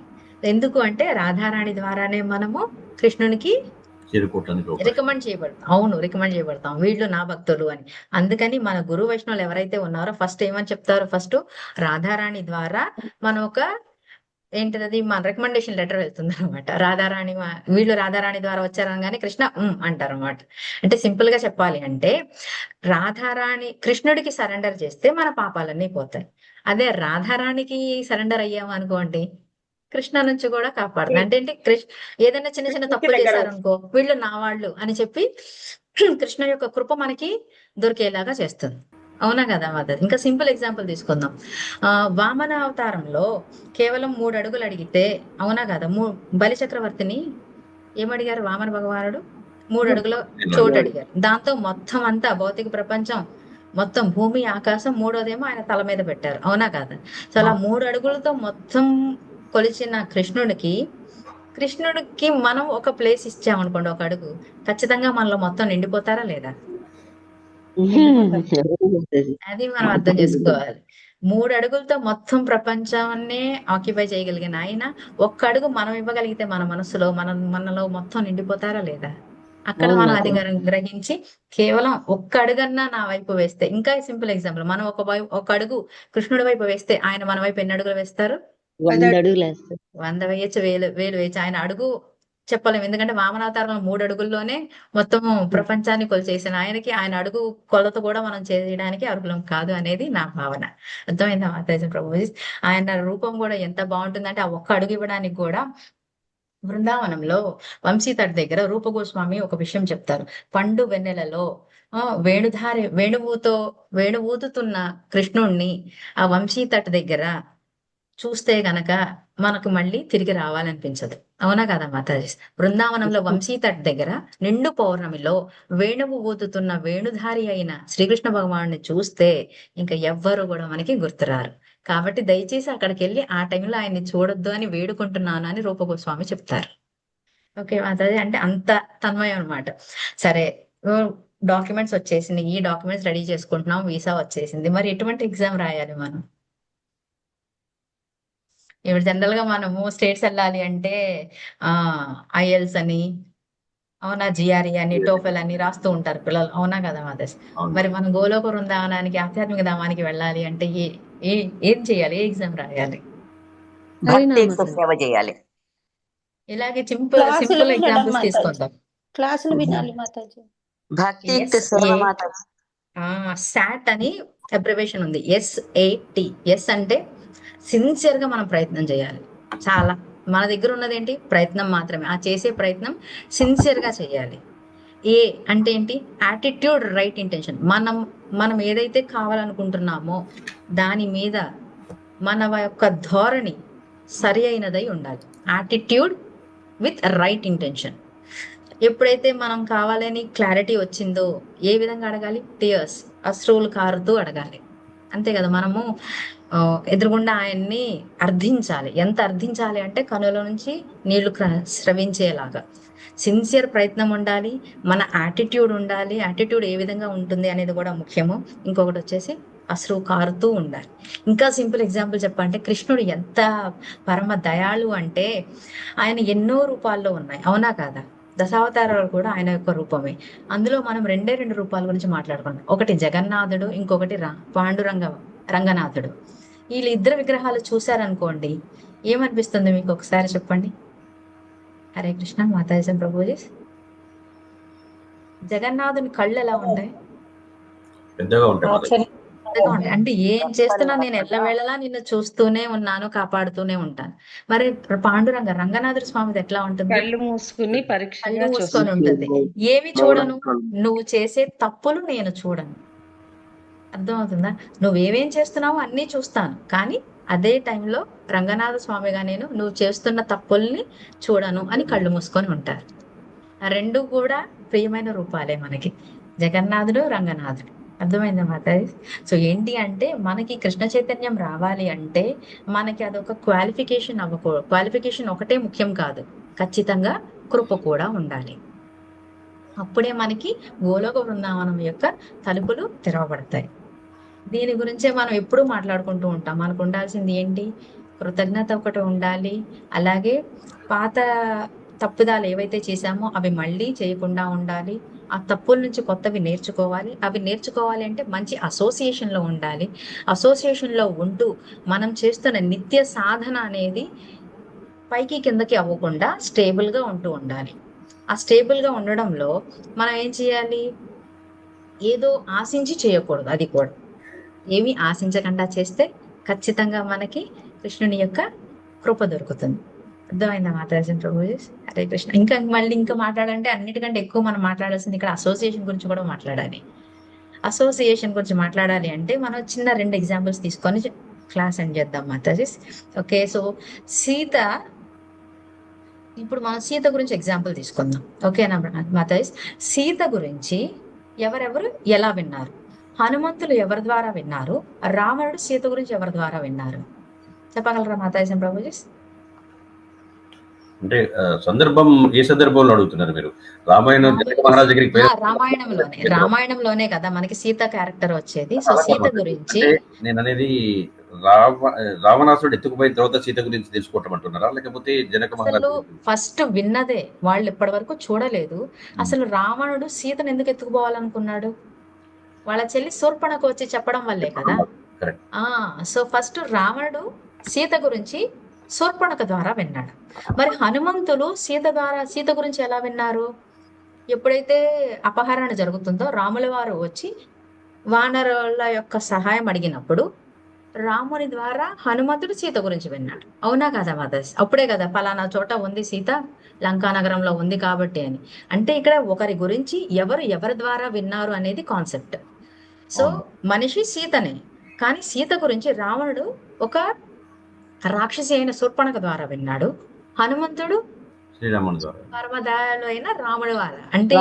ఎందుకు అంటే రాధారాణి ద్వారానే మనము కృష్ణునికి చేరుకోవటానికి అవకాశం. రికమెండ్ చేయబడతాం, వీళ్ళు నా భక్తులు అని. అందుకని మన గురు వైష్ణవులు ఎవరైతే ఉన్నారో ఫస్ట్ ఏమని చెప్తారు? ఫస్ట్ రాధారాణి ద్వారా మనం ఒక ఏంటిది మన రికమెండేషన్ లెటర్ వెళ్తుంది అనమాట. వీళ్ళు రాధారాణి ద్వారా వచ్చారనగానే కృష్ణ అంటారు అనమాట. అంటే సింపుల్ గా చెప్పాలి అంటే రాధారాణి కృష్ణుడికి సరెండర్ చేస్తే మన పాపాలన్నీ పోతాయి. అదే రాధారాణికి సరెండర్ అయ్యాము అనుకోండి, కృష్ణ నుంచి కూడా కాపాడుతుంది. అంటే ఏంటి, ఏదైనా చిన్న చిన్న తప్పులు చేశారనుకో వీళ్ళు నా వాళ్ళు అని చెప్పి కృష్ణ యొక్క కృప మనకి దొరికేలాగా చేస్తుంది. అవునా కదా మాతాజీ? ఇంకా సింపుల్ ఎగ్జాంపుల్ తీసుకుందాం. వామన అవతారంలో కేవలం 3 అడుగులు అడిగితే, అవునా కదా, బలి చక్రవర్తిని ఏమడిగారు? వామన భగవానుడు 3 అడుగుల చోటు అడిగారు. దాంతో మొత్తం అంతా భౌతిక ప్రపంచం మొత్తం భూమి ఆకాశం 3వదేమో ఆయన తల మీద పెట్టారు. అవునా కదా? సో అలా 3 అడుగులతో మొత్తం కొలిచిన కృష్ణుడికి మనం ఒక ప్లేస్ ఇచ్చామనుకోండి, ఒక అడుగు, ఖచ్చితంగా మనలో మొత్తం నిండిపోతారా లేదా? అది మనం అర్థం చేసుకోవాలి. 3 అడుగులతో మొత్తం ప్రపంచాన్నే ఆక్యుపై చేయగలిగిన ఆయన 1 అడుగు మనం ఇవ్వగలిగితే మన మనసులో మనలో మొత్తం నిండిపోతారా లేదా? అక్కడ మనం అది గ్రహించి కేవలం 1 అడుగన్నా నా వైపు వేస్తే, ఇంకా సింపుల్ ఎగ్జాంపుల్, మనం ఒక అడుగు కృష్ణుడి వైపు వేస్తే ఆయన మన వైపు ఎన్ని అడుగులు వేస్తారు? 100 అడుగులు వేస్తారు. 100 వేయచ్చు, 1000 వేయచ్చు. ఆయన అడుగు చెప్పలేము, ఎందుకంటే వామనావతారంలో 3 అడుగుల్లోనే మొత్తం ప్రపంచాన్ని కొలిచేసిన ఆయనకి ఆయన అడుగు కొలత కూడా మనం చేయడానికి అర్హులం కాదు అనేది నా భావన. అర్థమైందా మాతాజీ ప్రభుజీ? ఆయన రూపం కూడా ఎంత బాగుంటుందంటే ఆ 1 అడుగు ఇవ్వడానికి కూడా బృందావనంలో వంశీతట్ దగ్గర రూప గోస్వామి ఒక విషయం చెప్తారు. పండు వెన్నెలలో వేణువూతుతున్న కృష్ణుణ్ణి ఆ వంశీతట్ దగ్గర చూస్తే గనక మనకు మళ్ళీ తిరిగి రావాలనిపించదు. అవునా కదా మాతాజీ? బృందావనంలో వంశీతట్ దగ్గర నిండు పౌర్ణమిలో వేణువు ఊతుతున్న వేణుధారి అయిన శ్రీకృష్ణ భగవానుని చూస్తే ఇంకా ఎవ్వరు కూడా మనకి గుర్తురారు. కాబట్టి దయచేసి అక్కడికి వెళ్ళి ఆ టైంలో ఆయన్ని చూడొద్దు అని వేడుకుంటున్నాను అని రూపగోస్వామి చెప్తారు. ఓకే మాతాజీ, అంటే అంత తన్మయం అనమాట. సరే, డాక్యుమెంట్స్ వచ్చేసింది, ఈ డాక్యుమెంట్స్ రెడీ చేసుకుంటున్నాం, వీసా వచ్చేసింది, మరి ఎటువంటి ఎగ్జామ్ రాయాలి మనం? ఇప్పుడు జనరల్ గా మనము స్టేట్స్ వెళ్ళాలి అంటే ఐఎల్స్ అని, అవునా, జిఆర్ఈ అని, టోఫెల్ అని రాస్తూ ఉంటారు పిల్లలు, అవునా కదా మాతాజీ? అవును. మరి మనం గోలోక బృందావనానికి, ఆధ్యాత్మిక ధామానికి వెళ్ళాలి అంటే ఏ ఏం చేయాలి? ఏ ఎగ్జామ్ రాయాలి? భక్తియుక్త సేవ చేయాలి. ఇలాగే క్లాసులు సింపుల్ వినడం ఎగ్జాంపుల్స్ మాతాజీ. తీసుకుందాం. క్లాసులు వినాలి మాతాజీ. భక్తియుక్త ఎస్ సేవ ఏ మాతాజీ. సాట్ అని అబ్రివేషన్ ఉంది, SAT. ఎస్ అంటే సిన్సియర్ గా మనం ప్రయత్నం చేయాలి. చాలా మన దగ్గర ఉన్నది ఏంటి? ప్రయత్నం మాత్రమే. ఆ చేసే ప్రయత్నం సిన్సియర్ గా చేయాలి. ఏ అంటే ఏంటి? Attitude, right intention. మనం ఏదైతే కావాలనుకుంటున్నామో దాని మీద మన యొక్క ధోరణి సరి అయినదై ఉండాలి. Attitude with right intention. ఎప్పుడైతే మనం కావాలని క్లారిటీ వచ్చిందో ఏ విధంగా అడగాలి? టీయర్స్, అశ్రువులు కారుతూ అడగాలి. అంతే కదా, మనము ఎదురుగుండా ఆయన్ని అర్థించాలి. ఎంత అర్థించాలి అంటే కనుల నుంచి నీళ్లు స్రవించేలాగా సిన్సియర్ ప్రయత్నం ఉండాలి. మన యాటిట్యూడ్ ఉండాలి. యాటిట్యూడ్ ఏ విధంగా ఉంటుంది అనేది కూడా ముఖ్యము. ఇంకొకటి వచ్చేసి అశ్రువు కారుతూ ఉండాలి. ఇంకా సింపుల్ ఎగ్జాంపుల్ చెప్పంటే, కృష్ణుడు ఎంత పరమ దయాళు అంటే ఆయన ఎన్నో రూపాల్లో ఉన్నాయి, అవునా కాదా? దశావతారాలు కూడా ఆయన యొక్క రూపమే. అందులో మనం రెండు రూపాల గురించి మాట్లాడుకున్నాం. ఒకటి జగన్నాథుడు, ఇంకొకటి రంగనాథుడు. వీళ్ళిద్దరు విగ్రహాలు చూశారనుకోండి, ఏమనిపిస్తుంది మీకు? ఒకసారి చెప్పండి. హరే కృష్ణ మాతాజీ ప్రభుజీ. జగన్నాథుని కళ్ళు ఎలా ఉంటాయి? పెద్దగా ఉంటాయి మాతాజీ. పెద్దగా ఉంటాయి. అంటే ఏం చేస్తున్నా నేను ఎల్లవేళలా నిన్ను చూస్తూనే ఉన్నాను, కాపాడుతూనే ఉంటాను. మరి రంగనాథుడి స్వామిది ఎట్లా ఉంటుంది? కళ్ళు మూసుకుని కళ్ళు పరీక్షగా మూసుకొని ఉంటుంది. ఏమి చూడను? నువ్వు చేసే తప్పులు నేను చూడను. అర్థమవుతుందా? నువ్వేమేం చేస్తున్నావో అన్నీ చూస్తాను, కానీ అదే టైంలో రంగనాథ స్వామిగా నువ్వు చేస్తున్న తప్పుల్ని చూడను అని కళ్ళు మూసుకొని ఉంటారు. ఆ రెండు కూడా ప్రియమైన రూపాలే మనకి, జగన్నాథుడు, రంగనాథుడు. అర్థమైందా మాతాజీ? సో ఏంటి అంటే, మనకి కృష్ణ చైతన్యం రావాలి అంటే మనకి అదొక క్వాలిఫికేషన్ ఒకటే ముఖ్యం కాదు, ఖచ్చితంగా కృప కూడా ఉండాలి. అప్పుడే మనకి గోలోక బృందావనం యొక్క తలుపులు తెరవబడతాయి. దీని గురించే మనం ఎప్పుడూ మాట్లాడుకుంటూ ఉంటాం. మనకు ఉండాల్సింది ఏంటి? కృతజ్ఞత ఒకటి ఉండాలి. అలాగే పాత తప్పుదాలు ఏవైతే చేశామో అవి మళ్ళీ చేయకుండా ఉండాలి. ఆ తప్పుల నుంచి కొత్తవి నేర్చుకోవాలి. అవి నేర్చుకోవాలి అంటే మంచి అసోసియేషన్లో ఉండాలి. అసోసియేషన్లో ఉంటూ మనం చేస్తున్న నిత్య సాధన అనేది పైకి కిందకి అవ్వకుండా స్టేబుల్గా ఉంటూ ఉండాలి. ఆ స్టేబుల్గా ఉండడంలో మనం ఏం చేయాలి? ఏదో ఆశించి చేయకూడదు. అది కూడా ఏమీ ఆశించకుండా చేస్తే ఖచ్చితంగా మనకి కృష్ణుని యొక్క కృప దొరుకుతుంది. అర్థమైందా మాతాజీ ప్రభుజీ? హరే కృష్ణ. ఇంకా మాట్లాడాలంటే అన్నిటికంటే ఎక్కువ మనం మాట్లాడాల్సింది ఇక్కడ అసోసియేషన్ గురించి కూడా మాట్లాడాలి. అసోసియేషన్ గురించి మాట్లాడాలి అంటే మనం చిన్న 2 ఎగ్జాంపుల్స్ తీసుకొని క్లాస్ ఎండ్ చేద్దాం మాతాజీ. ఓకే, సో ఇప్పుడు మనం సీత గురించి ఎగ్జాంపుల్ తీసుకుందాం. ఓకేనా మాతాజీ? సీత గురించి ఎవరెవరు ఎలా విన్నారు? హనుమంతులు ఎవరి ద్వారా విన్నారు? రావణుడు సీత గురించి ఎవరి ద్వారా విన్నారు? చెప్పగలరా మాతాజీ ప్రభుజీ? అంటే సందర్భం ఏ సందర్భంలో అడుగుతున్నారు మీరు? రామాయణం జనక మహారాజ్ దగ్గరికి రామాయణంలోనే కదా మనకి సీత క్యారెక్టర్ వచ్చేది. సో సీత గురించి నేను అనేది రావణాసురుడు ఎత్తుకుపోయిన తర్వాత సీత గురించి తెలుసుకోవటం అంటున్నారా, లేకపోతే జనక మహారాజ్ ఫస్ట్ విన్నదే? వాళ్ళు ఇప్పటి వరకు చూడలేదు. అసలు రావణుడు సీతను ఎందుకు ఎత్తుకుపోవాలనుకున్నాడు? వాళ్ళ చెల్లి శూర్పణకు వచ్చి చెప్పడం వల్లే కదా. సో ఫస్ట్ రావణుడు సీత గురించి శూర్పణక ద్వారా విన్నాడు. మరి హనుమంతులు సీత గురించి ఎలా విన్నారు? ఎప్పుడైతే అపహరణ జరుగుతుందో రాముల వారు వచ్చి వానరుల యొక్క సహాయం అడిగినప్పుడు రాముని ద్వారా హనుమంతుడు సీత గురించి విన్నాడు, అవునా కదా మాతాజీ? అప్పుడే కదా ఫలానా చోట ఉంది సీత, లంకా నగరంలో ఉంది కాబట్టి అని. అంటే ఇక్కడ ఒకరి గురించి ఎవరి ద్వారా విన్నారు అనేది కాన్సెప్ట్. సో మనిషి సీతనే, కానీ సీత గురించి రావణుడు ఒక రాక్షసి అయిన శూర్పణక ద్వారా విన్నాడు. హనుమంతుడు శ్రీరాముని ద్వారా, పరమదయాలు అయిన రాముడి ద్వారా. అంటే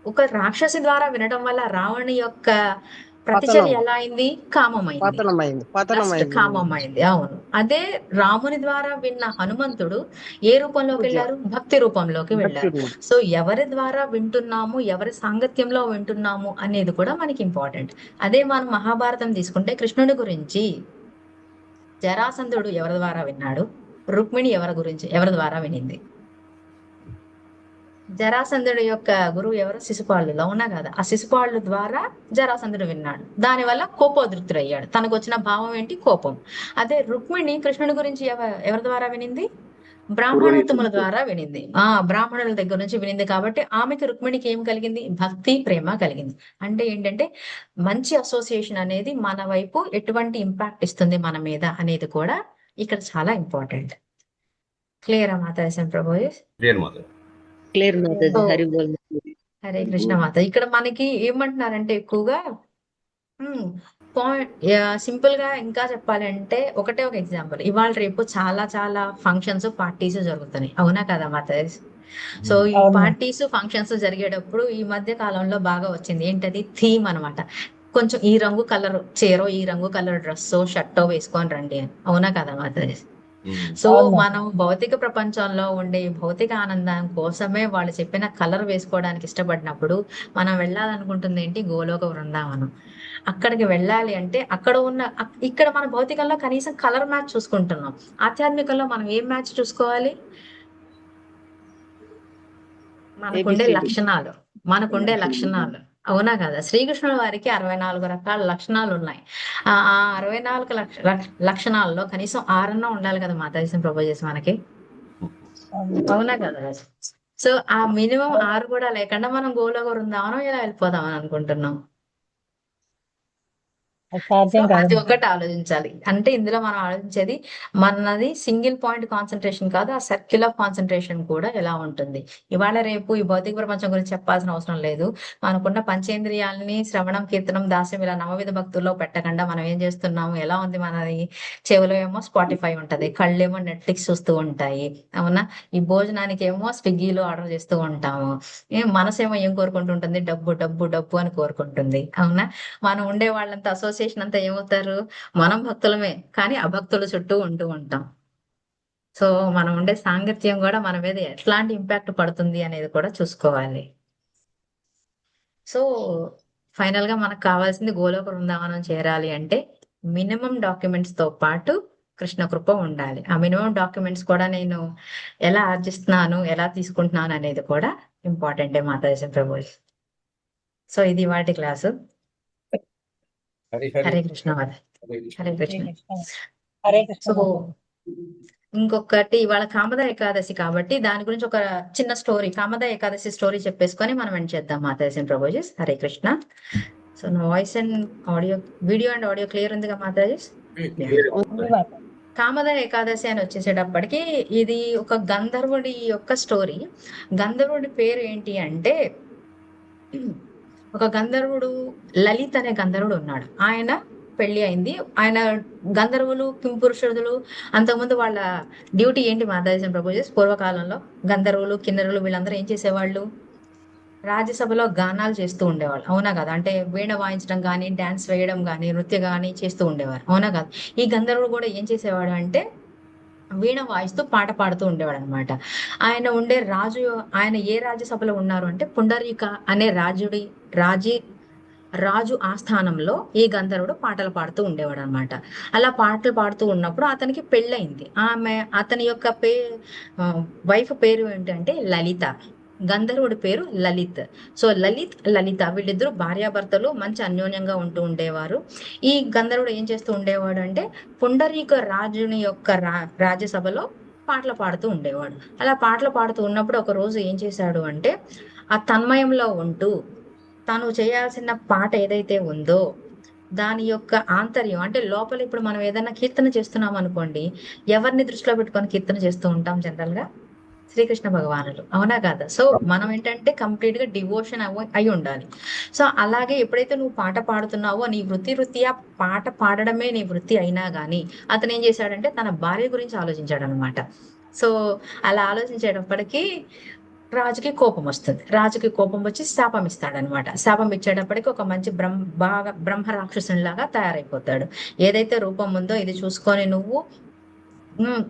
ఒక రాక్షసి ద్వారా వినడం వల్ల రావణుని యొక్క ప్రతిచర్య పతనం ఎలా అయింది? కామమైంది. పతనమైంది ఫస్ట్ పతనమైంది కామమైంది. అవును. అదే రాముని ద్వారా విన్న హనుమంతుడు ఏ రూపంలోకి పూజ వెళ్ళారు? భక్తి రూపంలోకి భక్తి వెళ్ళారు. రూపం. సో ఎవరి ద్వారా వింటున్నాము, ఎవరి సాంగత్యంలో వింటున్నాము అనేది కూడా మనకి ఇంపార్టెంట్. అదే మనం మహాభారతం తీసుకుంటే కృష్ణుడి గురించి జరాసంధుడు ఎవరి ద్వారా విన్నాడు? రుక్మిణి ఎవరి ద్వారా వినింది? జరాసంధుడి యొక్క గురువు ఎవరు? శిశుపాలుడు. అవునా కదా? ఆ శిశుపాలుడు ద్వారా జరాసంధుడు విన్నాడు. దానివల్ల కోపోద్రిక్తుడయ్యాడు. తనకు వచ్చిన భావం ఏంటి? కోపం. అదే రుక్మిణి కృష్ణుడి గురించి ఎవరి ద్వారా వినింది? బ్రాహ్మణోత్తముల ద్వారా వినింది. బ్రాహ్మణుల దగ్గర నుంచి వినింది కాబట్టి ఆమెకి రుక్మిణికి ఏం కలిగింది? భక్తి, ప్రేమ కలిగింది. అంటే ఏంటంటే మంచి అసోసియేషన్ అనేది మన వైపు ఎటువంటి ఇంపాక్ట్ ఇస్తుంది మన మీద అనేది కూడా ఇక్కడ చాలా ఇంపార్టెంట్. క్లియరా మాతాజీ ప్రభు? క్లియర్ మాతాజీ. క్లియర్ మాతాజీ. సో హరి బోల్ మాతాజీ. హరే కృష్ణ మాత. ఇక్కడ మనకి ఏమంటున్నారంటే ఎక్కువగా పాయింట్ సింపుల్ గా ఇంకా చెప్పాలంటే ఒకటే ఒక ఎగ్జాంపుల్. ఇవాళ రేపు చాలా చాలా ఫంక్షన్స్, పార్టీస్ జరుగుతున్నాయి. అవునా కదా మాతాజీ? సో ఈ పార్టీస్, ఫంక్షన్స్ జరిగేటప్పుడు ఈ మధ్య కాలంలో బాగా వచ్చింది ఏంటది? థీమ్ అన్నమాట. కొంచెం ఈ రంగు కలర్ చీరో, ఈ రంగు కలర్ డ్రెస్సో, షర్టో వేసుకొని రండి అని. అవునా కదా మాతాజీ? సో మనం భౌతిక ప్రపంచంలో ఉండే భౌతిక ఆనందం కోసమే వాళ్ళు చెప్పిన కలర్ వేసుకోవడానికి ఇష్టపడినప్పుడు మనం వెళ్ళాలనుకుంటుంది ఏంటి? గోలోక బృందావనం. అక్కడికి వెళ్ళాలి అంటే అక్కడ ఉన్న ఇక్కడ మన భౌతికంలో కనీసం కలర్ మ్యాచ్ చూసుకుంటున్నాం. ఆధ్యాత్మికంలో మనం ఏం మ్యాచ్ చూసుకోవాలి? మనకుండే ABCD. లక్షణాలు. అవునా కదా? శ్రీకృష్ణుల వారికి 64 రకాల లక్షణాలు ఉన్నాయి. ఆ 64 లక్షణాల్లో కనీసం 6 ఉండాలి కదా మాతాజీ ప్రపోజ్ చేసి మనకి. అవునా కదా? సో ఆ మినిమం 6 కూడా లేకుండా మనం గోలోక బృందావనం ఇలా వెళ్ళిపోదామని అనుకుంటున్నాం. సో అది ఒకటి ఆలోచించాలి. అంటే ఇందులో మనం ఆలోచించేది మనది సింగిల్ పాయింట్ కాన్సన్ట్రేషన్ కాదు, ఆ సర్కిల్ ఆఫ్ కాన్సన్ట్రేషన్ కూడా ఎలా ఉంటుంది. ఇవాళ రేపు ఈ భౌతిక ప్రపంచం గురించి చెప్పాల్సిన అవసరం లేదు. మనకున్న పంచేంద్రియాలని శ్రవణం, కీర్తనం, దాస్యం ఇలా నవవిధ భక్తుల్లో పెట్టకుండా మనం ఏం చేస్తున్నాము? ఎలా ఉంది మనది? చెవిలో ఏమో స్పాటిఫై ఉంటది, కళ్ళేమో నెట్ఫ్లిక్స్ చూస్తూ ఉంటాయి. అవునా? ఈ భోజనానికి ఏమో స్విగ్గీలో ఆర్డర్ చేస్తూ ఉంటాము. మనసేమో ఏం కోరుకుంటుంటుంది? డబ్బు డబ్బు డబ్బు అని కోరుకుంటుంది. అవునా? మనం ఉండే వాళ్ళంతా అసోసియేషన్ అంతా ఏమవుతారు? మనం భక్తులమే కానీ అభక్తుల చుట్టూ ఉంటూ ఉంటాం. సో మనం ఉండే సాంగత్యం కూడా మన మీద ఎట్లాంటి ఇంపాక్ట్ పడుతుంది అనేది కూడా చూసుకోవాలి. సో ఫైనల్ గా మనకు కావాల్సింది గోలోక బృందావనం చేరాలి అంటే మినిమం డాక్యుమెంట్స్ తో పాటు కృష్ణ కృప ఉండాలి. ఆ మినిమం డాక్యుమెంట్స్ కూడా నేను ఎలా ఆర్జిస్తున్నాను, ఎలా తీసుకుంటున్నాను అనేది కూడా ఇంపార్టెంటే మాతాజీ ప్రభు. సో ఇది వాటి క్లాసు. హరే కృష్ణ మాత. హరే కృష్ణ. సో ఇంకొకటి ఇవాళ కామద ఏకాదశి కాబట్టి దాని గురించి ఒక చిన్న స్టోరీ, కామద ఏకాదశి స్టోరీ చెప్పేసుకొని మనం ఎండ్ చేద్దాం మాతాజీ ప్రభుజీ. హరే కృష్ణ. సో నా voice and audio, video and audio clear ఉందిగా మాతాజీ? కామద ఏకాదశి అని వచ్చేసేటప్పటికి ఇది ఒక గంధర్వుడి యొక్క స్టోరీ. గంధర్వుడి పేరు ఏంటి అంటే, ఒక గంధర్వుడు లలిత్ అనే గంధర్వుడు ఉన్నాడు. ఆయన పెళ్లి అయింది. ఆయన గంధర్వులు, కింపురుషులు అంతకుముందు వాళ్ళ డ్యూటీ ఏంటి మాతాజీ ప్రభు? పూర్వకాలంలో గంధర్వులు, కిన్నెరులు వీళ్ళందరూ ఏం చేసేవాళ్ళు? రాజ్యసభలో గానాలు చేస్తూ ఉండేవాళ్ళు. అవునా కదా? అంటే వీణ వాయించడం కానీ, డాన్స్ వేయడం కానీ, నృత్యం కానీ చేస్తూ ఉండేవారు. అవునా కదా? ఈ గంధర్వుడు కూడా ఏం చేసేవాడు అంటే వీణ వాయిస్తూ పాట పాడుతూ ఉండేవాడు అనమాట. ఆయన ఉండే రాజు, ఆయన ఏ రాజ్యసభలో ఉన్నారు అంటే పుండరీక అనే రాజు ఆస్థానంలో ఈ గంధర్వుడు పాటలు పాడుతూ ఉండేవాడు అనమాట. అలా పాటలు పాడుతూ ఉన్నప్పుడు అతనికి పెళ్ళయింది. అతని యొక్క వైఫ్ పేరు ఏంటంటే లలిత. గంధర్వుడి పేరు లలిత్. సో లలిత వీళ్ళిద్దరూ భార్యాభర్తలు, మంచి అన్యోన్యంగా ఉంటూ ఉండేవారు. ఈ గంధర్వుడు ఏం చేస్తూ ఉండేవాడు అంటే పుండరీక రాజుని యొక్క రాజ్యసభలో పాటలు పాడుతూ ఉండేవాడు. అలా పాటలు పాడుతూ ఉన్నప్పుడు ఒక రోజు ఏం చేశాడు అంటే ఆ తన్మయంలో ఉంటూ తను చేయాల్సిన పాట ఏదైతే ఉందో దాని యొక్క ఆంతర్యం అంటే లోపల, ఇప్పుడు మనం ఏదైనా కీర్తన చేస్తున్నాం అనుకోండి, ఎవరిని దృష్టిలో పెట్టుకొని కీర్తన చేస్తూ ఉంటాం? జనరల్ గా శ్రీకృష్ణ భగవానుడు. అవునా కదా? సో మనం ఏంటంటే కంప్లీట్ గా డివోషన్ అయి ఉండాలి. సో అలాగే ఎప్పుడైతే నువ్వు పాట పాడుతున్నావో నీ వృత్తిరీత్యా పాట పాడడమే నీ వృత్తి అయినా గానీ అతను ఏం చేశాడంటే తన భార్య గురించి ఆలోచించాడు అనమాట. సో అలా ఆలోచించేటప్పటికీ రాజుకి కోపం వస్తుంది. రాజుకి కోపం వచ్చి శాపం ఇస్తాడనమాట. శాపం ఇచ్చేటప్పటికి ఒక మంచి బాగా బ్రహ్మ రాక్షసునిలాగా తయారైపోతాడు. ఏదైతే రూపం ఉందో ఇది చూసుకొని నువ్వు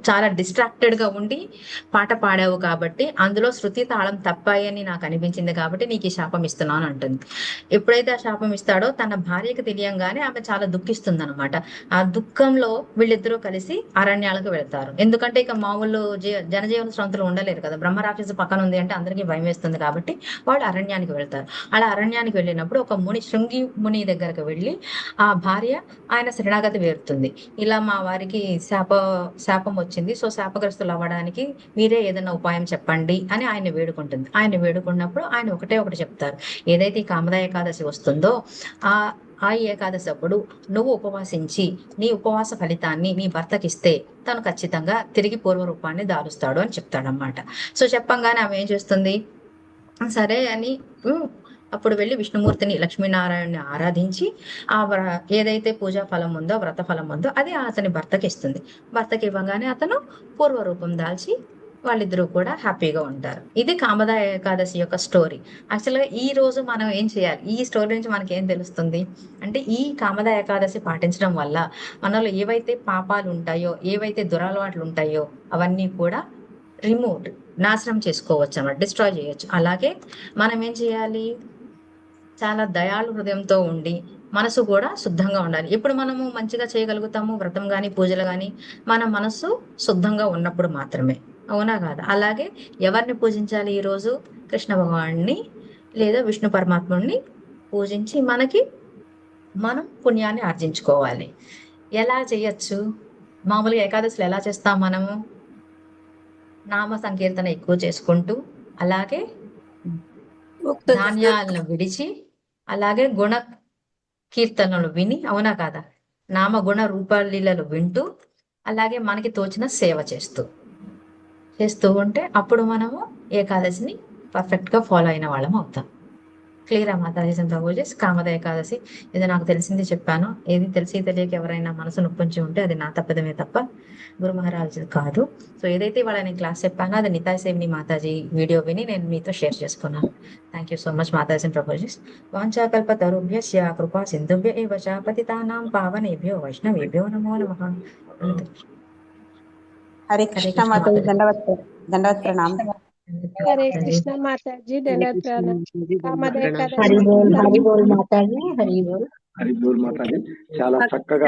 చాలా డిస్ట్రాక్టెడ్ గా ఉండి పాట పాడావు కాబట్టి అందులో శృతి తాళం తప్పాయని నాకు అనిపించింది కాబట్టి నీకు ఈ శాపం ఇస్తున్నాను అంటుంది. ఎప్పుడైతే ఆ శాపం ఇస్తాడో తన భార్యకు తెలియంగానే ఆమె చాలా దుఃఖిస్తుంది అనమాట. ఆ దుఃఖంలో వీళ్ళిద్దరూ కలిసి అరణ్యాలకు వెళ్తారు. ఎందుకంటే ఇక మామూలు జనజీవన స్రవంతులు ఉండలేరు కదా, బ్రహ్మ రాక్షసు పక్కన ఉంది అంటే అందరికీ భయం వేస్తుంది కాబట్టి వాళ్ళు అరణ్యానికి వెళ్తారు. అలా అరణ్యానికి వెళ్ళినప్పుడు ఒక శృంగి ముని దగ్గరకు వెళ్ళి ఆ భార్య ఆయన శరణాగతి వేరుతుంది. ఇలా మా వారికి శాపం వచ్చింది, సో శాపగ్రస్తులు అవ్వడానికి మీరే ఏదైనా ఉపాయం చెప్పండి అని ఆయన వేడుకుంటుంది. ఆయన వేడుకున్నప్పుడు ఆయన ఒకటి చెప్తారు. ఏదైతే ఈ కామద ఏకాదశి వస్తుందో ఆ ఏకాదశి అప్పుడు నువ్వు ఉపవాసించి నీ ఉపవాస ఫలితాన్ని నీ భర్తకిస్తే తను ఖచ్చితంగా తిరిగి పూర్వ రూపాన్ని దాలుస్తాడు అని చెప్తాడనమాట. సో చెప్పంగానే ఆమె ఏం చేస్తుంది, సరే అని అప్పుడు వెళ్ళి విష్ణుమూర్తిని లక్ష్మీనారాయణని ఆరాధించి ఏదైతే పూజా ఫలం ఉందో వ్రత ఫలం ఉందో అది అతని భర్తకి ఇస్తుంది. భర్తకి ఇవ్వగానే అతను పూర్వరూపం దాల్చి వాళ్ళిద్దరూ కూడా హ్యాపీగా ఉంటారు. ఇది కామద ఏకాదశి యొక్క స్టోరీ. యాక్చువల్గా ఈ రోజు మనం ఏం చేయాలి, ఈ స్టోరీ నుంచి మనకి ఏం తెలుస్తుంది అంటే ఈ కామద ఏకాదశి పాటించడం వల్ల మనలో ఏవైతే పాపాలు ఉంటాయో ఏవైతే దురలవాట్లు ఉంటాయో అవన్నీ కూడా నాశనం చేసుకోవచ్చు అన్నమాట, డిస్ట్రాయ్ చేయొచ్చు. అలాగే మనం ఏం చేయాలి, చాలా దయాళు హృదయంతో ఉండి మనసు కూడా శుద్ధంగా ఉండాలి. ఎప్పుడు మనము మంచిగా చేయగలుగుతాము వ్రతం కానీ పూజలు కానీ మన మనసు శుద్ధంగా ఉన్నప్పుడు మాత్రమే, అవునా కాదా? అలాగే ఎవరిని పూజించాలి ఈరోజు, కృష్ణ భగవాన్ని లేదా విష్ణు పరమాత్ముడిని పూజించి మనం పుణ్యాన్ని ఆర్జించుకోవాలి. ఎలా చేయొచ్చు, మామూలుగా ఏకాదశిలో ఎలా చేస్తాం మనము, నామ సంకీర్తన ఎక్కువ చేసుకుంటూ అలాగే ధాన్యాలను విడిచి అలాగే గుణ కీర్తనలు విని, అవునా కాదా, నామ గుణ రూపాలీలలు వింటూ అలాగే మనకి తోచిన సేవ చేస్తూ ఉంటే అప్పుడు మనము ఏకాదశిని పర్ఫెక్ట్ గా ఫాలో అయిన వాళ్ళం అవుతాం. క్లియర్ మాతాజీ ప్రభుజీస్. కామద ఏకాదశి ఇది నాకు తెలిసింది చెప్పాను. ఏది తెలియక ఎవరైనా మనసు నొప్పించి ఉంటే అది నా తప్పదమే తప్ప గురు మహారాజు కాదు. సో ఏదైతే వాళ్ళ నేను క్లాస్ చెప్పానో అది నితాయ్ సేవిని మాతాజీ వీడియో విని నేను మీతో షేర్ చేసుకున్నాను. థ్యాంక్ యూ సో మచ్ మాతాజీ ప్రభుజీస్. వాంఛాకల్పతరుభ్యస్య కృపా సింధుభ్య ఏవ చ పతితానాం పావనేభ్యో వైష్ణవేభ్యో నమో నమః. హరే కృష్ణ మాతాజీ, దండవత్ ప్రణామ్. హరే కృష్ణ మాతాజీ, దండవత్ ప్రణామ్. కామద ఏకాదశి. హరి బోల్ మాతాజీ, హరి బోల్. హరి బోల్ మాతాజీ. చాలా చక్కగా